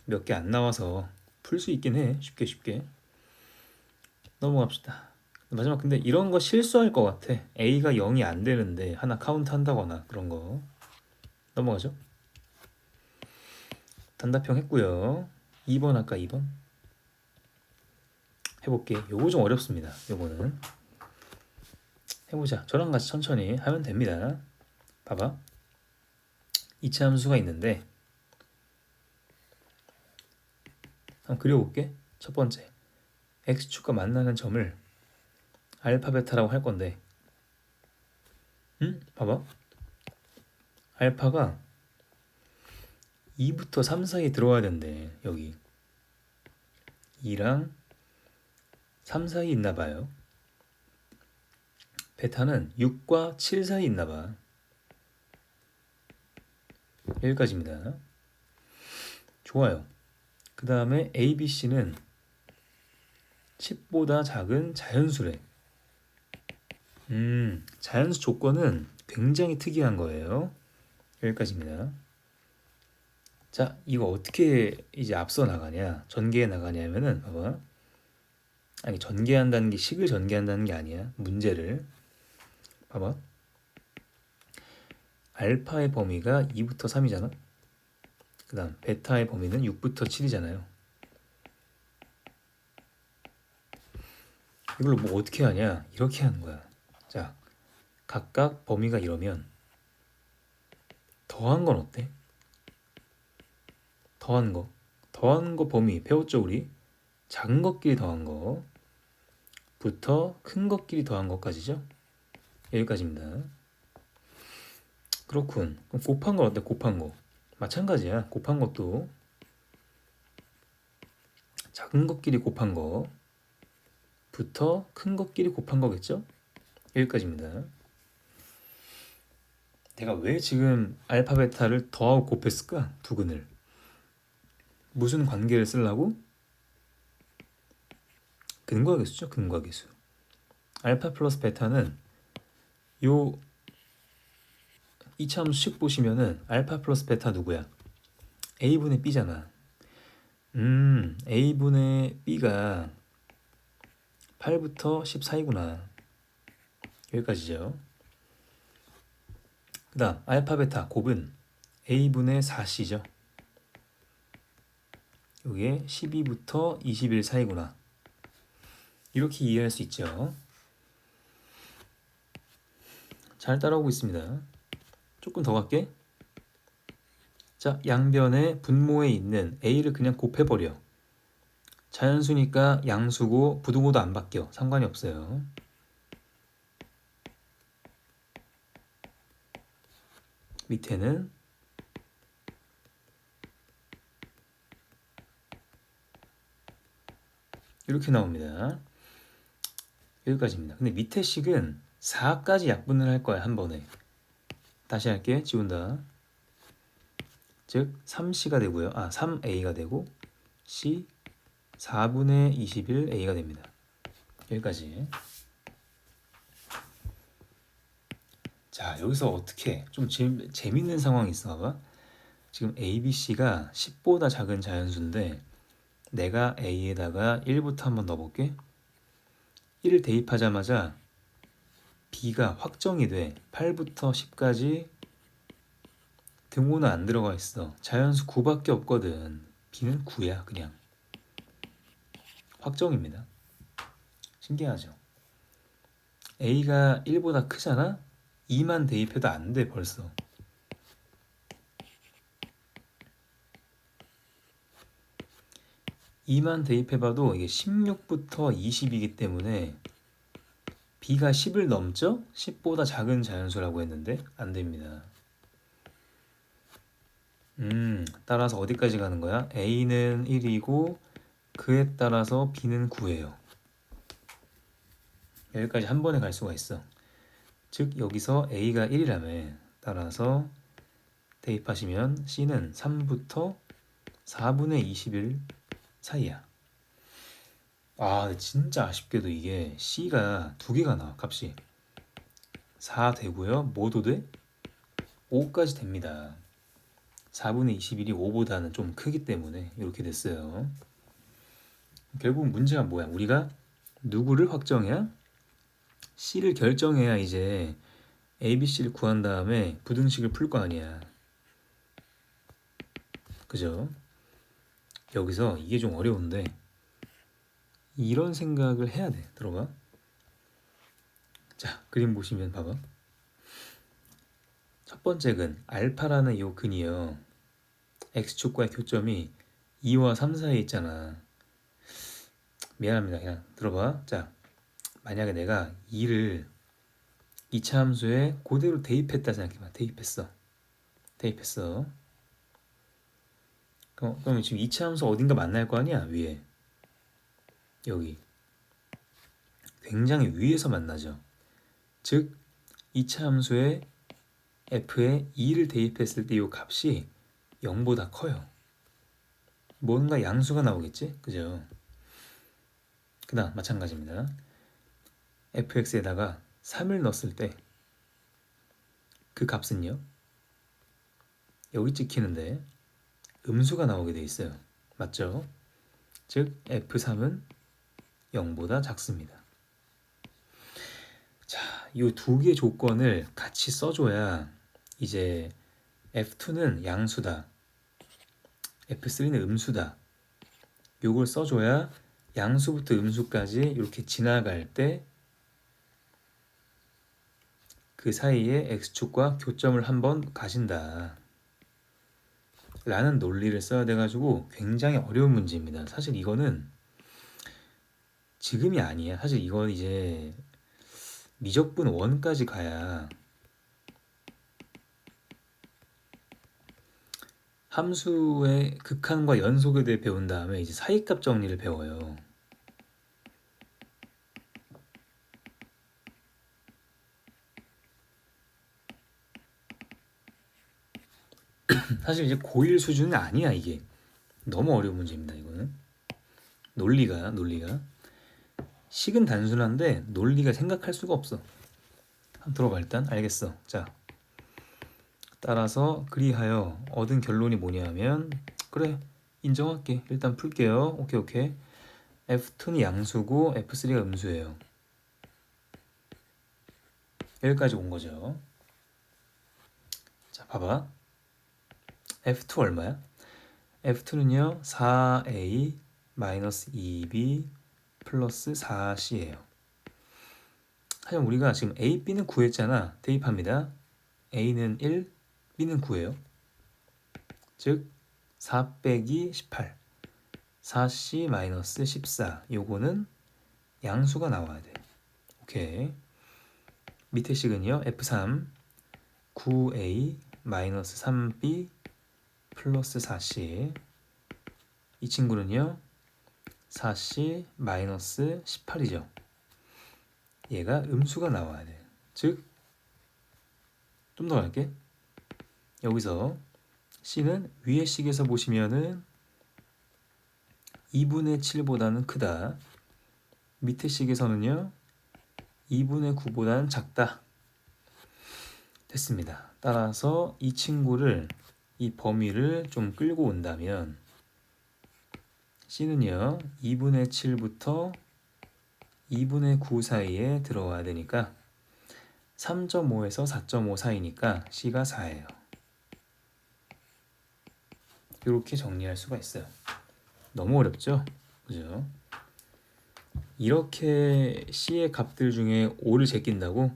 몇 개 안 나와서 풀 수 있긴 해. 쉽게 넘어갑시다. 마지막 근데 이런 거 실수할 것 같아. A가 0이 안 되는데 하나 카운트 한다거나 그런 거. 넘어가죠. 단답형 했고요. 2번 할까 2번? 해볼게. 요거 좀 어렵습니다. 요거는 해보자. 저랑 같이 천천히 하면 됩니다. 봐봐. 이차 함수가 있는데 한번 그려볼게. 첫 번째, x축과 만나는 점을 알파 베타라고 할 건데, 봐봐. 알파가 2부터 3 사이에 들어와야 된대. 여기 2랑 3 사이에 있나 봐요. 베타는 6과 7 사이에 있나 봐. 여기까지입니다. 좋아요. 그 다음에 ABC는 10보다 작은 자연수래. 자연수 조건은 굉장히 특이한 거예요. 여기까지입니다. 자, 이거 어떻게 이제 앞서 나가냐, 전개해 나가냐면은, 봐봐. 아니, 전개한다는 게 식을 전개한다는 게 아니야. 문제를. 봐봐. 알파의 범위가 2부터 3이잖아. 그 다음 베타의 범위는 6부터 7이잖아요. 이걸로 뭐 어떻게 하냐? 이렇게 하는 거야. 자, 각각 범위가 이러면 더한 건 어때? 더한 거 범위 배웠죠 우리? 작은 것끼리 더한 거부터 큰 것끼리 더한 것까지죠? 여기까지입니다. 그렇군. 그럼 곱한 건 어때? 곱한 거 마찬가지야. 곱한 것도 작은 것끼리 곱한 거부터 큰 것끼리 곱한 거겠죠? 여기까지입니다. 내가 왜 지금 알파 베타를 더하고 곱했을까? 두 근을 무슨 관계를 쓰려고? 근과계수죠. 근과계수. 알파 플러스 베타는 요 이차함수식 보시면은 알파 플러스 베타 누구야? A분의 B잖아. A분의 B가 8부터 10 사이구나. 여기까지죠. 그 다음 알파 베타 곱은 A분의 4C죠. 이게 12부터 21 사이구나. 이렇게 이해할 수 있죠. 잘 따라오고 있습니다. 조금 더 갈게. 자, 양변의 분모에 있는 A를 그냥 곱해버려. 자연수니까 양수고 부등호도 안 바뀌어. 상관이 없어요. 밑에는 이렇게 나옵니다. 여기까지입니다. 근데 밑에 식은 4까지 약분을 할 거야. 한 번에. 다시 할게. 지운다. 즉 3C가 되고요. 3A가 되고 C 4분의 21A가 됩니다. 여기까지. 자, 여기서 어떻게 좀 재밌는 상황이 있어 봐봐. 지금 ABC가 10보다 작은 자연수인데 내가 A에다가 1부터 한번 넣어볼게. 1을 대입하자마자 B가 확정이 돼. 8부터 10까지 등호는 안 들어가 있어. 자연수 9밖에 없거든. B는 9야 그냥. 확정입니다. 신기하죠? A가 1보다 크잖아? 2만 대입해도 안 돼 벌써. 2만 대입해봐도 이게 16부터 20이기 때문에 B가 10을 넘죠? 10보다 작은 자연수라고 했는데 안 됩니다. 따라서 어디까지 가는 거야? A는 1이고 그에 따라서 B는 9예요. 여기까지 한 번에 갈 수가 있어. 즉 여기서 A가 1이라며 따라서 대입하시면 C는 3부터 4분의 21 사이야. 진짜 아쉽게도 이게 C가 두 개가 나와. 값이 4 되고요. 뭐도 돼? 5까지 됩니다. 4분의 21이 5보다는 좀 크기 때문에 이렇게 됐어요. 결국 문제가 뭐야? 우리가 누구를 확정해야? C를 결정해야 이제 ABC를 구한 다음에 부등식을 풀 거 아니야. 그죠? 여기서 이게 좀 어려운데 이런 생각을 해야 돼. 들어봐. 자, 그림 보시면 봐봐. 첫 번째 근 알파라는 이 근이요. x축과의 교점이 2와 3 사이에 있잖아. 미안합니다. 그냥 들어봐. 자, 만약에 내가 2를 2차 함수에 그대로 대입했다 생각해봐. 대입했어. 그럼 지금 2차 함수 어딘가 만날 거 아니야? 위에. 여기. 굉장히 위에서 만나죠. 즉 2차 함수에 f에 2를 대입했을 때 이 값이 0보다 커요. 뭔가 양수가 나오겠지? 그죠? 그 다음 마찬가지입니다. fx에다가 3을 넣었을 때 그 값은요? 여기 찍히는데 음수가 나오게 돼 있어요. 맞죠? 즉 f3은 0보다 작습니다. 자, 이 두 개의 조건을 같이 써줘야 이제 f2는 양수다, f3는 음수다. 요걸 써줘야 양수부터 음수까지 이렇게 지나갈 때 그 사이에 x축과 교점을 한번 가진다 라는 논리를 써야 돼가지고 굉장히 어려운 문제입니다. 사실 이거는 지금이 아니야. 사실 이건 이제 미적분 1까지 가야 함수의 극한과 연속에 대해 배운 다음에 이제 사이값 정리를 배워요. 사실 이제 고1 수준은 아니야. 이게 너무 어려운 문제입니다. 이거는 논리가 식은 단순한데 논리가 생각할 수가 없어. 한번 들어봐. 일단 알겠어. 자, 따라서 그리하여 얻은 결론이 뭐냐면, 그래 인정할게. 일단 풀게요. 오케이. f2는 양수고 f3가 음수예요. 여기까지 온 거죠. 자, 봐봐. f2 얼마야? f2는요 4a 2b 플러스 4c예요. 하지만 우리가 지금 a, b는 구했잖아. 대입합니다. a는 1, b는 9예요. 즉 4 빼기 18 4c 마이너스 14. 요거는 양수가 나와야 돼. 오케이. 밑에 식은요 f3 9a 마이너스 3b 플러스 4c. 이 친구는요 4c 마이너스 18이죠. 얘가 음수가 나와야 돼. 즉 좀 더 갈게. 여기서 c는 위의 식에서 보시면은 2분의 7보다는 크다. 밑에 식에서는요 2분의 9보다는 작다. 됐습니다. 따라서 이 친구를, 이 범위를 좀 끌고 온다면 c는요 2분의 7부터 2분의 9 사이에 들어와야 되니까 3.5에서 4.5 사이니까 c가 4예요. 이렇게 정리할 수가 있어요. 너무 어렵죠? 그죠? 이렇게 c의 값들 중에 5를 제낀다고?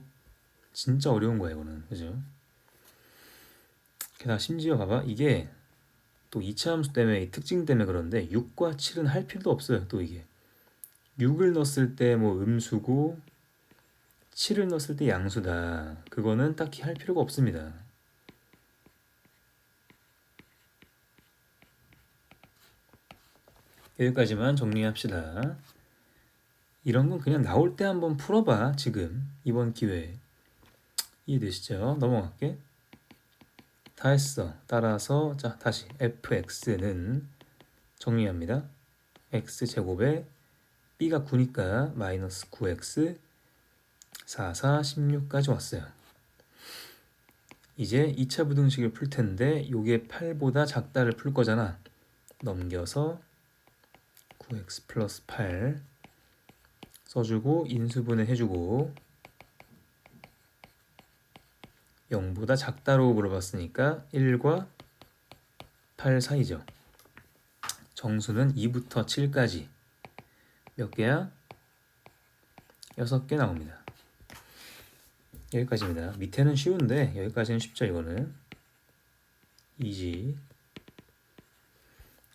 진짜 어려운 거야 이거는. 그죠? 게다가 심지어 봐봐. 이게 또 2차 함수 때문에, 이 특징 때문에 그런데 6과 7은 할 필요도 없어요. 또 이게 6을 넣었을 때 뭐 음수고 7을 넣었을 때 양수다. 그거는 딱히 할 필요가 없습니다. 여기까지만 정리합시다. 이런 건 그냥 나올 때 한번 풀어봐. 지금 이번 기회에. 이해되시죠? 넘어갈게. 다 했어. 따라서 자 다시 fx는 정리합니다. x제곱에 b가 9니까 마이너스 9x 4, 4, 16까지 왔어요. 이제 2차 부등식을 풀 텐데 요게 8보다 작다를 풀 거잖아. 넘겨서 9x 플러스 8 써주고 인수분해 해주고 0보다 작다로 물어봤으니까 1과 8 사이죠. 정수는 2부터 7까지 몇 개야? 6개 나옵니다. 여기까지입니다. 밑에는 쉬운데 여기까지는 쉽죠. 이거는 이지.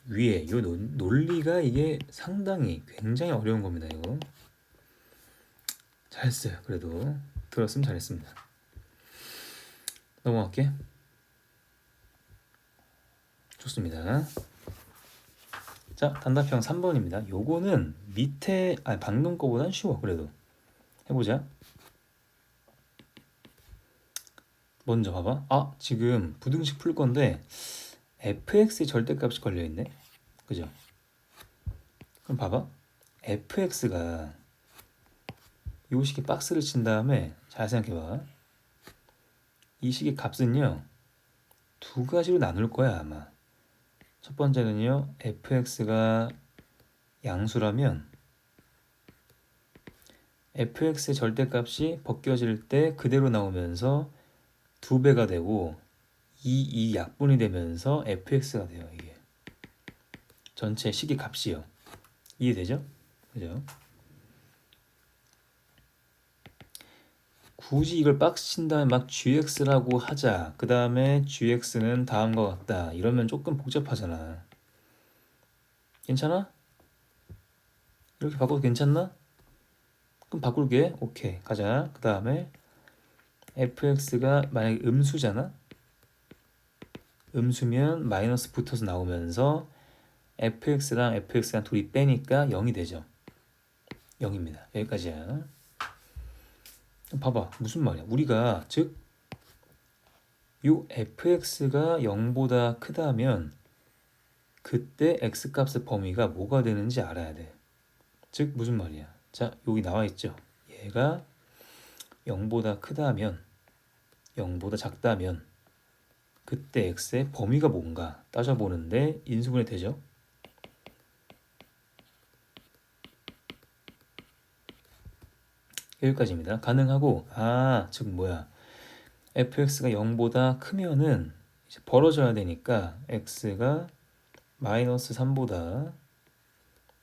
위에 요 논리가 이게 상당히 굉장히 어려운 겁니다. 이거 잘했어요. 그래도 들었으면 잘했습니다. 넘어갈게. 좋습니다. 자, 단답형 3번입니다. 요거는 밑에 방금 거보단 쉬워. 그래도 해보자. 먼저 봐봐. 지금 부등식 풀 건데 fx의 절대값이 걸려있네. 그죠? 그럼 봐봐. fx가 요 식의 박스를 친 다음에 잘 생각해봐. 이 식의 값은요 두 가지로 나눌 거야 아마. 첫 번째는요 fx가 양수라면 fx의 절대값이 벗겨질 때 그대로 나오면서 2배가 되고 이 약분이 되면서 fx가 돼요. 이게 전체 식의 값이요. 이해되죠? 그죠? 굳이 이걸 박스 친 다음에 막 gx라고 하자. 그 다음에 gx는 다음과 같다. 이러면 조금 복잡하잖아. 괜찮아? 이렇게 바꿔도 괜찮나? 그럼 바꿀게. 오케이. 가자. 그 다음에 fx가 만약에 음수잖아? 음수면 마이너스 붙어서 나오면서 fx랑 둘이 빼니까 0이 되죠. 0입니다. 여기까지야. 봐봐. 무슨 말이야? 우리가 즉 요 fx가 0보다 크다면 그때 x값의 범위가 뭐가 되는지 알아야 돼. 즉 무슨 말이야? 자, 여기 나와 있죠. 얘가 0보다 크다면 0보다 작다면 그때 x의 범위가 뭔가 따져보는데 인수분해 되죠. 여기까지입니다. 가능하고 즉 뭐야? fx가 0보다 크면은 이제 벌어져야 되니까 x가 마이너스 3보다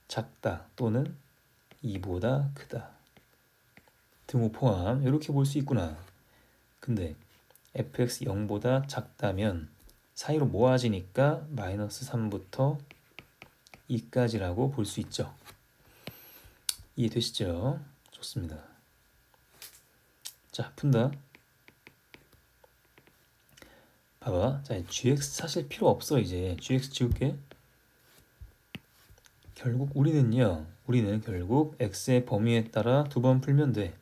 작다 또는 2보다 크다. 등호 포함 이렇게 볼 수 있구나. 근데 fx 0보다 작다면 사이로 모아지니까 마이너스 3부터 2까지라고 볼 수 있죠. 이해되시죠? 좋습니다. 자, 푼다. 봐봐. 자, gx 사실 필요 없어. 이제 gx 지울게. 우리는 결국 x의 범위에 따라 두 번 풀면 돼.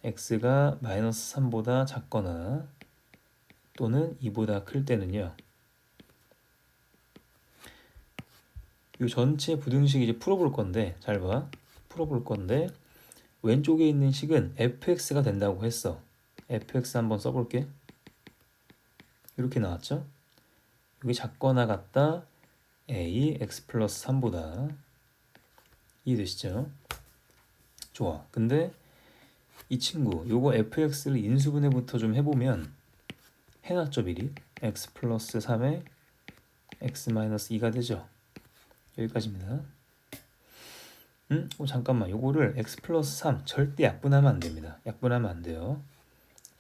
x가 마이너스 3보다 작거나 또는 2보다 클 때는요. 이 전체 부등식 이제 풀어볼 건데 잘 봐. 풀어볼 건데 왼쪽에 있는 식은 fx가 된다고 했어. fx 한번 써볼게. 이렇게 나왔죠? 여기 작거나 같다 a x 플러스 3보다. 이해되시죠? 좋아. 근데 이 친구 요거 fx를 인수분해부터 좀 해보면 해놨죠 미리. x 플러스 3에 x 마이너스 2가 되죠. 여기까지입니다. 잠깐만. 요거를 x 플러스 3 절대 약분하면 안 됩니다. 약분하면 안 돼요.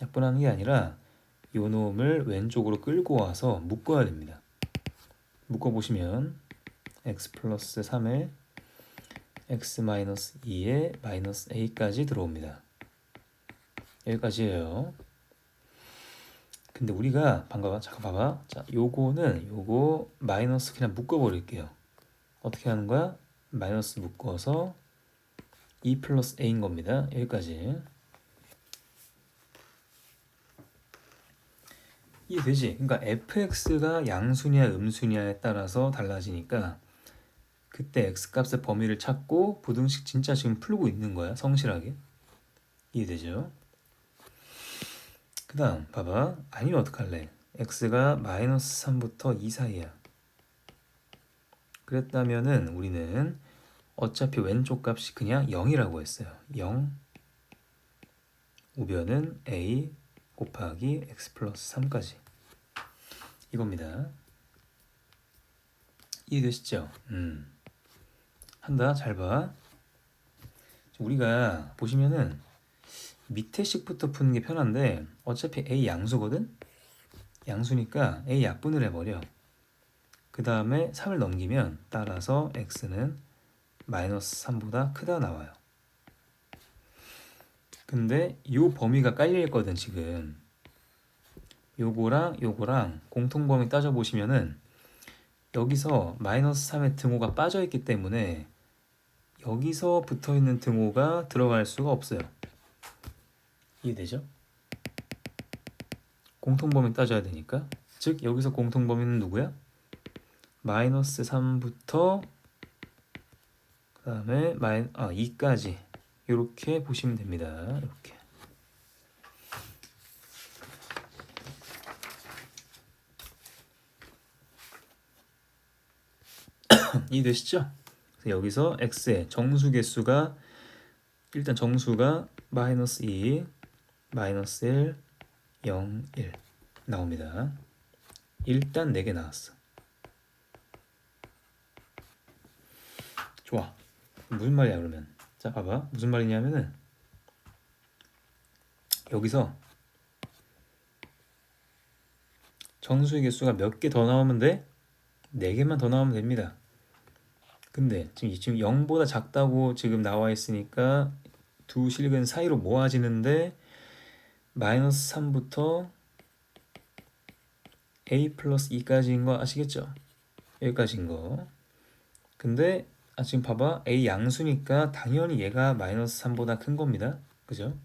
약분하는 게 아니라 요 놈을 왼쪽으로 끌고 와서 묶어야 됩니다. 묶어보시면 x 플러스 3에 x 마이너스 2에 마이너스 a까지 들어옵니다. 여기까지예요. 근데 우리가 잠깐 봐봐. 자, 요거 마이너스 그냥 묶어버릴게요. 어떻게 하는 거야? 마이너스 묶어서 2 플러스 a인 겁니다. 여기까지. 이해되지? 그러니까 fx가 양수냐 음수냐에 따라서 달라지니까 그때 x값의 범위를 찾고 부등식 진짜 지금 풀고 있는 거야. 성실하게. 이해되죠? 그 다음 봐봐. 아니면 어떡할래? x가 마이너스 3부터 2 사이야. 그랬다면은 우리는 어차피 왼쪽 값이 그냥 0이라고 했어요. 0 우변은 a 곱하기 x 플러스 3까지 이겁니다. 이해되시죠? 한다. 잘 봐. 우리가 보시면은 밑에 식부터 푸는 게 편한데 어차피 a 양수거든? 양수니까 a 약분을 해버려. 그 다음에 3을 넘기면 따라서 x는 마이너스 3보다 크다 나와요. 근데 요 범위가 깔려 있거든 지금. 요거랑 요거랑 공통범위 따져보시면은 여기서 마이너스 3의 등호가 빠져있기 때문에 여기서 붙어있는 등호가 들어갈 수가 없어요. 이해되죠? 공통범위 따져야 되니까. 즉 여기서 공통범위는 누구야? 마이너스 3부터 그 다음에 2까지 이렇게 보시면 됩니다. 이렇게. 이해되시죠? 여기서 x의 정수 개수가 일단 정수가 마이너스 2, 마이너스 1, 0, 1 나옵니다. 일단 4개 나왔어. 좋아. 무슨 말이야 그러면? 자 봐봐. 무슨 말이냐면은 여기서 정수의 개수가 몇 개 더 나오면 돼? 4개만 더 나오면 됩니다. 근데 지금 0보다 작다고 지금 나와 있으니까 두 실근 사이로 모아지는데 마이너스 3부터 a 플러스 2까지인 거 아시겠죠? 여기까지인 거. 근데 지금 봐봐. a 양수니까 당연히 얘가 마이너스 3보다 큰 겁니다. 그죠?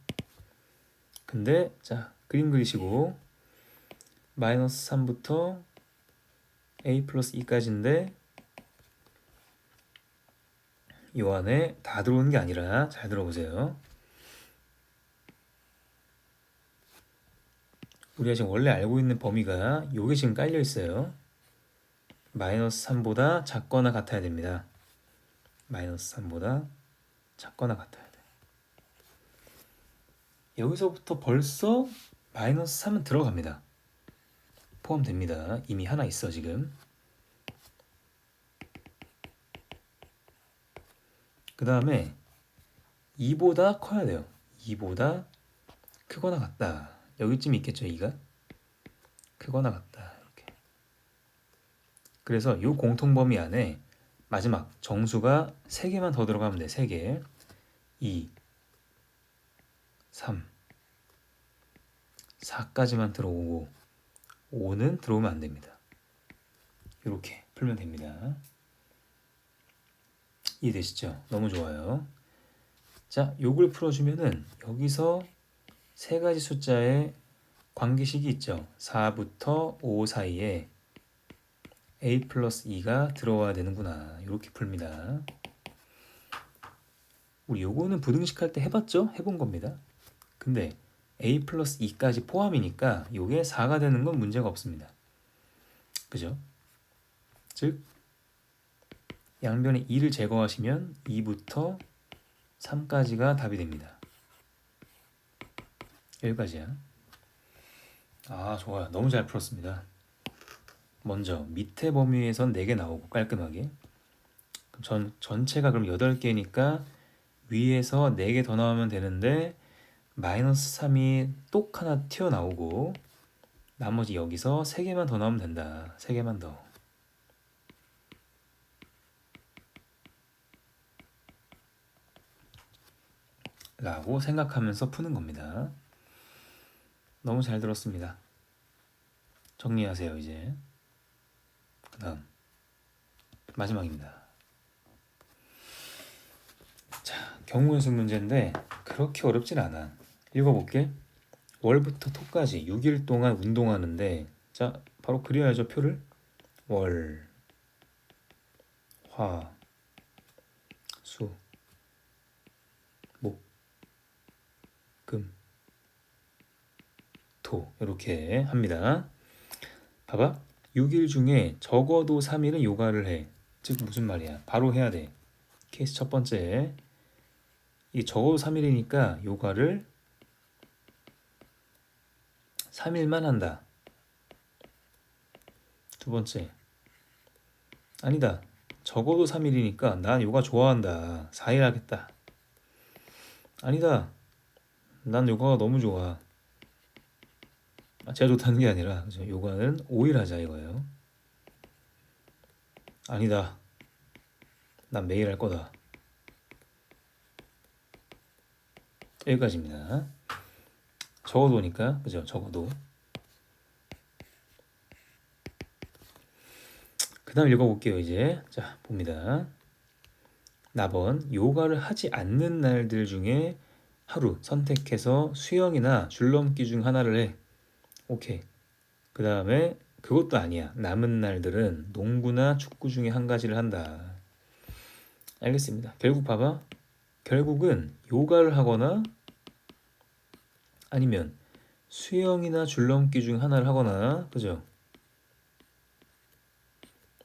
근데 자 그림 그리시고 마이너스 3부터 a 플러스 2까지인데 요 안에 다 들어오는 게 아니라 잘 들어보세요. 우리가 지금 원래 알고 있는 범위가 요게 지금 깔려 있어요. 마이너스 3보다 작거나 같아야 됩니다. 마이너스 3보다 작거나 같아야 돼. 여기서부터 벌써 마이너스 3은 들어갑니다. 포함됩니다. 이미 하나 있어 지금. 그 다음에 2보다 커야 돼요. 2보다 크거나 같다. 여기쯤 있겠죠 2가? 크거나 같다. 이렇게. 그래서 이 공통범위 안에 마지막 정수가 3개만 더 들어가면 돼. 3개. 2, 3, 4까지만 들어오고 5는 들어오면 안 됩니다. 이렇게 풀면 됩니다. 이해되시죠? 너무 좋아요. 자, 요걸 풀어주면은 여기서 세 가지 숫자의 관계식이 있죠. 4부터 5 사이에 a 플러스 2가 들어와야 되는구나. 이렇게 풉니다. 우리 요거는 부등식 할 때 해봤죠? 해본 겁니다. 근데 a 플러스 2까지 포함이니까 요게 4가 되는 건 문제가 없습니다. 그죠? 즉 양변에 2를 제거하시면 2부터 3까지가 답이 됩니다. 여기까지야. 아 좋아요. 너무 잘 풀었습니다. 먼저 밑에 범위에선 4개 나오고 깔끔하게. 전체가 그럼 8개니까 위에서 4개 더 나오면 되는데 마이너스 3이 똑 하나 튀어나오고 나머지 여기서 3개만 더 나오면 된다. 3개만 더. 라고 생각하면서 푸는 겁니다. 너무 잘 들었습니다. 정리하세요 이제. 그 다음 마지막입니다. 자, 경우연수 문제인데 그렇게 어렵진 않아. 읽어볼게. 월부터 토까지 6일 동안 운동하는데 자 바로 그려야죠 표를. 월, 화, 수, 목, 금, 토 이렇게 합니다. 봐봐. 6일 중에 적어도 3일은 요가를 해. 즉 무슨 말이야? 바로 해야 돼. 케이스 첫 번째. 이 적어도 3일이니까 요가를 3일만 한다. 두 번째. 아니다. 적어도 3일이니까 난 요가 좋아한다. 4일 하겠다. 아니다. 난 요가가 너무 좋아. 제가 좋다는 게 아니라 그죠? 요가는 5일 하자 이거예요. 아니다. 난 매일 할 거다. 여기까지입니다. 적어도니까 그죠? 적어도. 그 다음 읽어볼게요 이제. 자 봅니다. 나번 요가를 하지 않는 날들 중에 하루 선택해서 수영이나 줄넘기 중 하나를 해. 오케이. 그 다음에 그것도 아니야. 남은 날들은 농구나 축구 중에 한 가지를 한다. 알겠습니다. 결국 봐봐. 결국은 요가를 하거나 아니면 수영이나 줄넘기 중 하나를 하거나 그죠?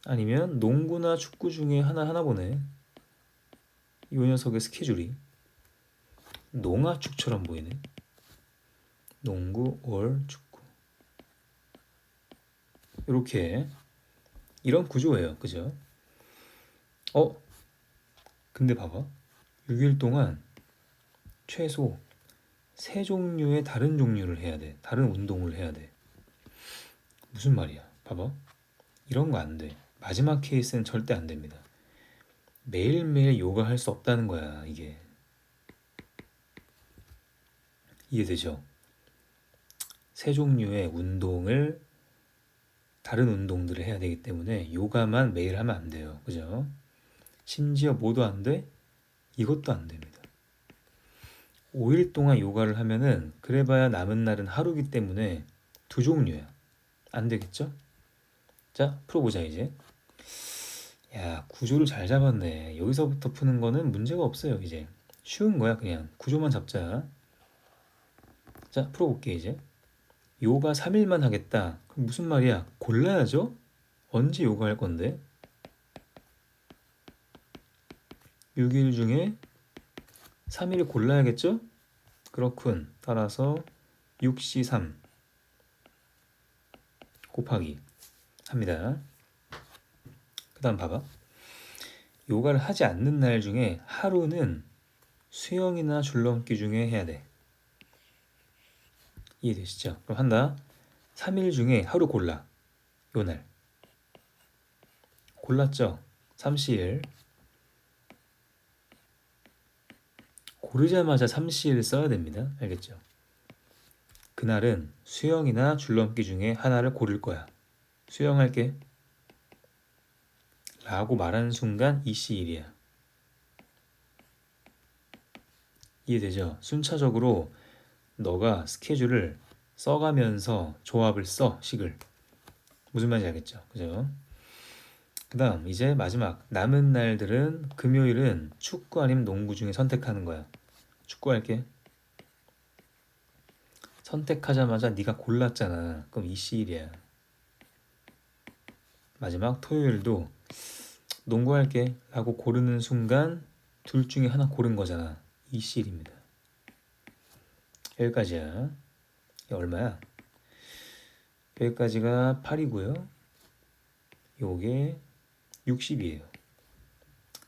아니면 농구나 축구 중에 하나 보네. 이 녀석의 스케줄이 농아축처럼 보이네. 농구, 월, 축구. 이렇게 이런 구조예요. 그죠? 근데 봐봐. 6일 동안 최소 3종류의 다른 종류를 해야 돼. 다른 운동을 해야 돼. 무슨 말이야? 봐봐. 이런 거 안 돼. 마지막 케이스는 절대 안 됩니다. 매일매일 요가 할 수 없다는 거야, 이게. 이해되죠? 3종류의 운동을 다른 운동들을 해야 되기 때문에 요가만 매일 하면 안 돼요. 그죠? 심지어 뭐도 안 돼? 이것도 안 됩니다. 5일 동안 요가를 하면은 그래봐야 남은 날은 하루기 때문에 2종류야. 안 되겠죠? 자, 풀어보자 이제. 야, 구조를 잘 잡았네. 여기서부터 푸는 거는 문제가 없어요, 이제. 쉬운 거야, 그냥. 구조만 잡자. 자, 풀어볼게, 이제. 요가 3일만 하겠다. 그럼 무슨 말이야? 골라야죠? 언제 요가 할 건데? 6일 중에 3일을 골라야겠죠? 그렇군. 따라서 6C3 곱하기 합니다. 그 다음 봐봐. 요가를 하지 않는 날 중에 하루는 수영이나 줄넘기 중에 해야 돼. 이해되시죠? 그럼 한다. 3일 중에 하루 골라. 요날. 골랐죠? 3CL. 고르자마자 3CL 써야 됩니다. 알겠죠? 그날은 수영이나 줄넘기 중에 하나를 고를 거야. 수영할게. 라고 말하는 순간 EC1이야. 이해되죠? 순차적으로 너가 스케줄을 써가면서 조합을 써, 식을. 무슨 말인지 알겠죠? 그죠? 그 다음 이제 마지막 남은 날들은 금요일은 축구 아니면 농구 중에 선택하는 거야. 축구 할게. 선택하자마자 네가 골랐잖아. 그럼 EC1이야. 마지막 토요일도 농구 할게 라고 고르는 순간 둘 중에 하나 고른 거잖아. EC1입니다. 여기까지야. 이게 얼마야? 여기까지가 8이고요. 요게 60이에요.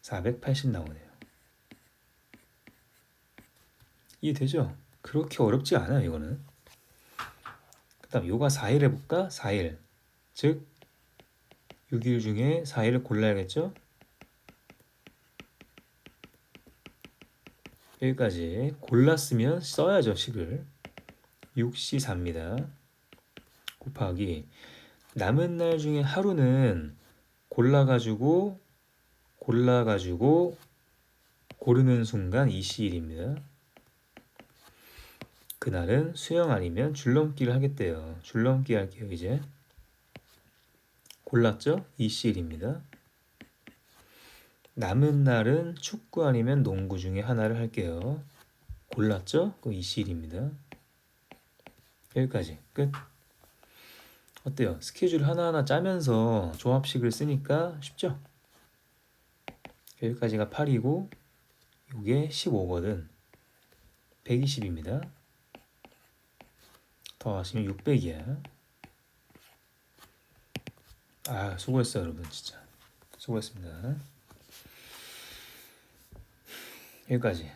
480 나오네요. 이해되죠? 그렇게 어렵지 않아요, 이거는. 그 다음 요가 4일 해볼까? 4일. 즉 6일 중에 4일을 골라야겠죠? 여기까지 골랐으면 써야죠, 식을. 6C4입니다. 곱하기 남은 날 중에 하루는 골라가지고 고르는 순간 2C1입니다. 그날은 수영 아니면 줄넘기를 하겠대요. 줄넘기 할게요, 이제. 골랐죠? 2C1입니다. 남은 날은 축구 아니면 농구 중에 하나를 할게요. 골랐죠? 그럼 2C1입니다. 여기까지 끝. 어때요? 스케줄 하나하나 짜면서 조합식을 쓰니까 쉽죠? 여기까지가 8이고 이게 15거든. 120입니다. 더하시면 600이야. 아, 수고했어요, 여러분. 진짜 수고했습니다. 여기까지.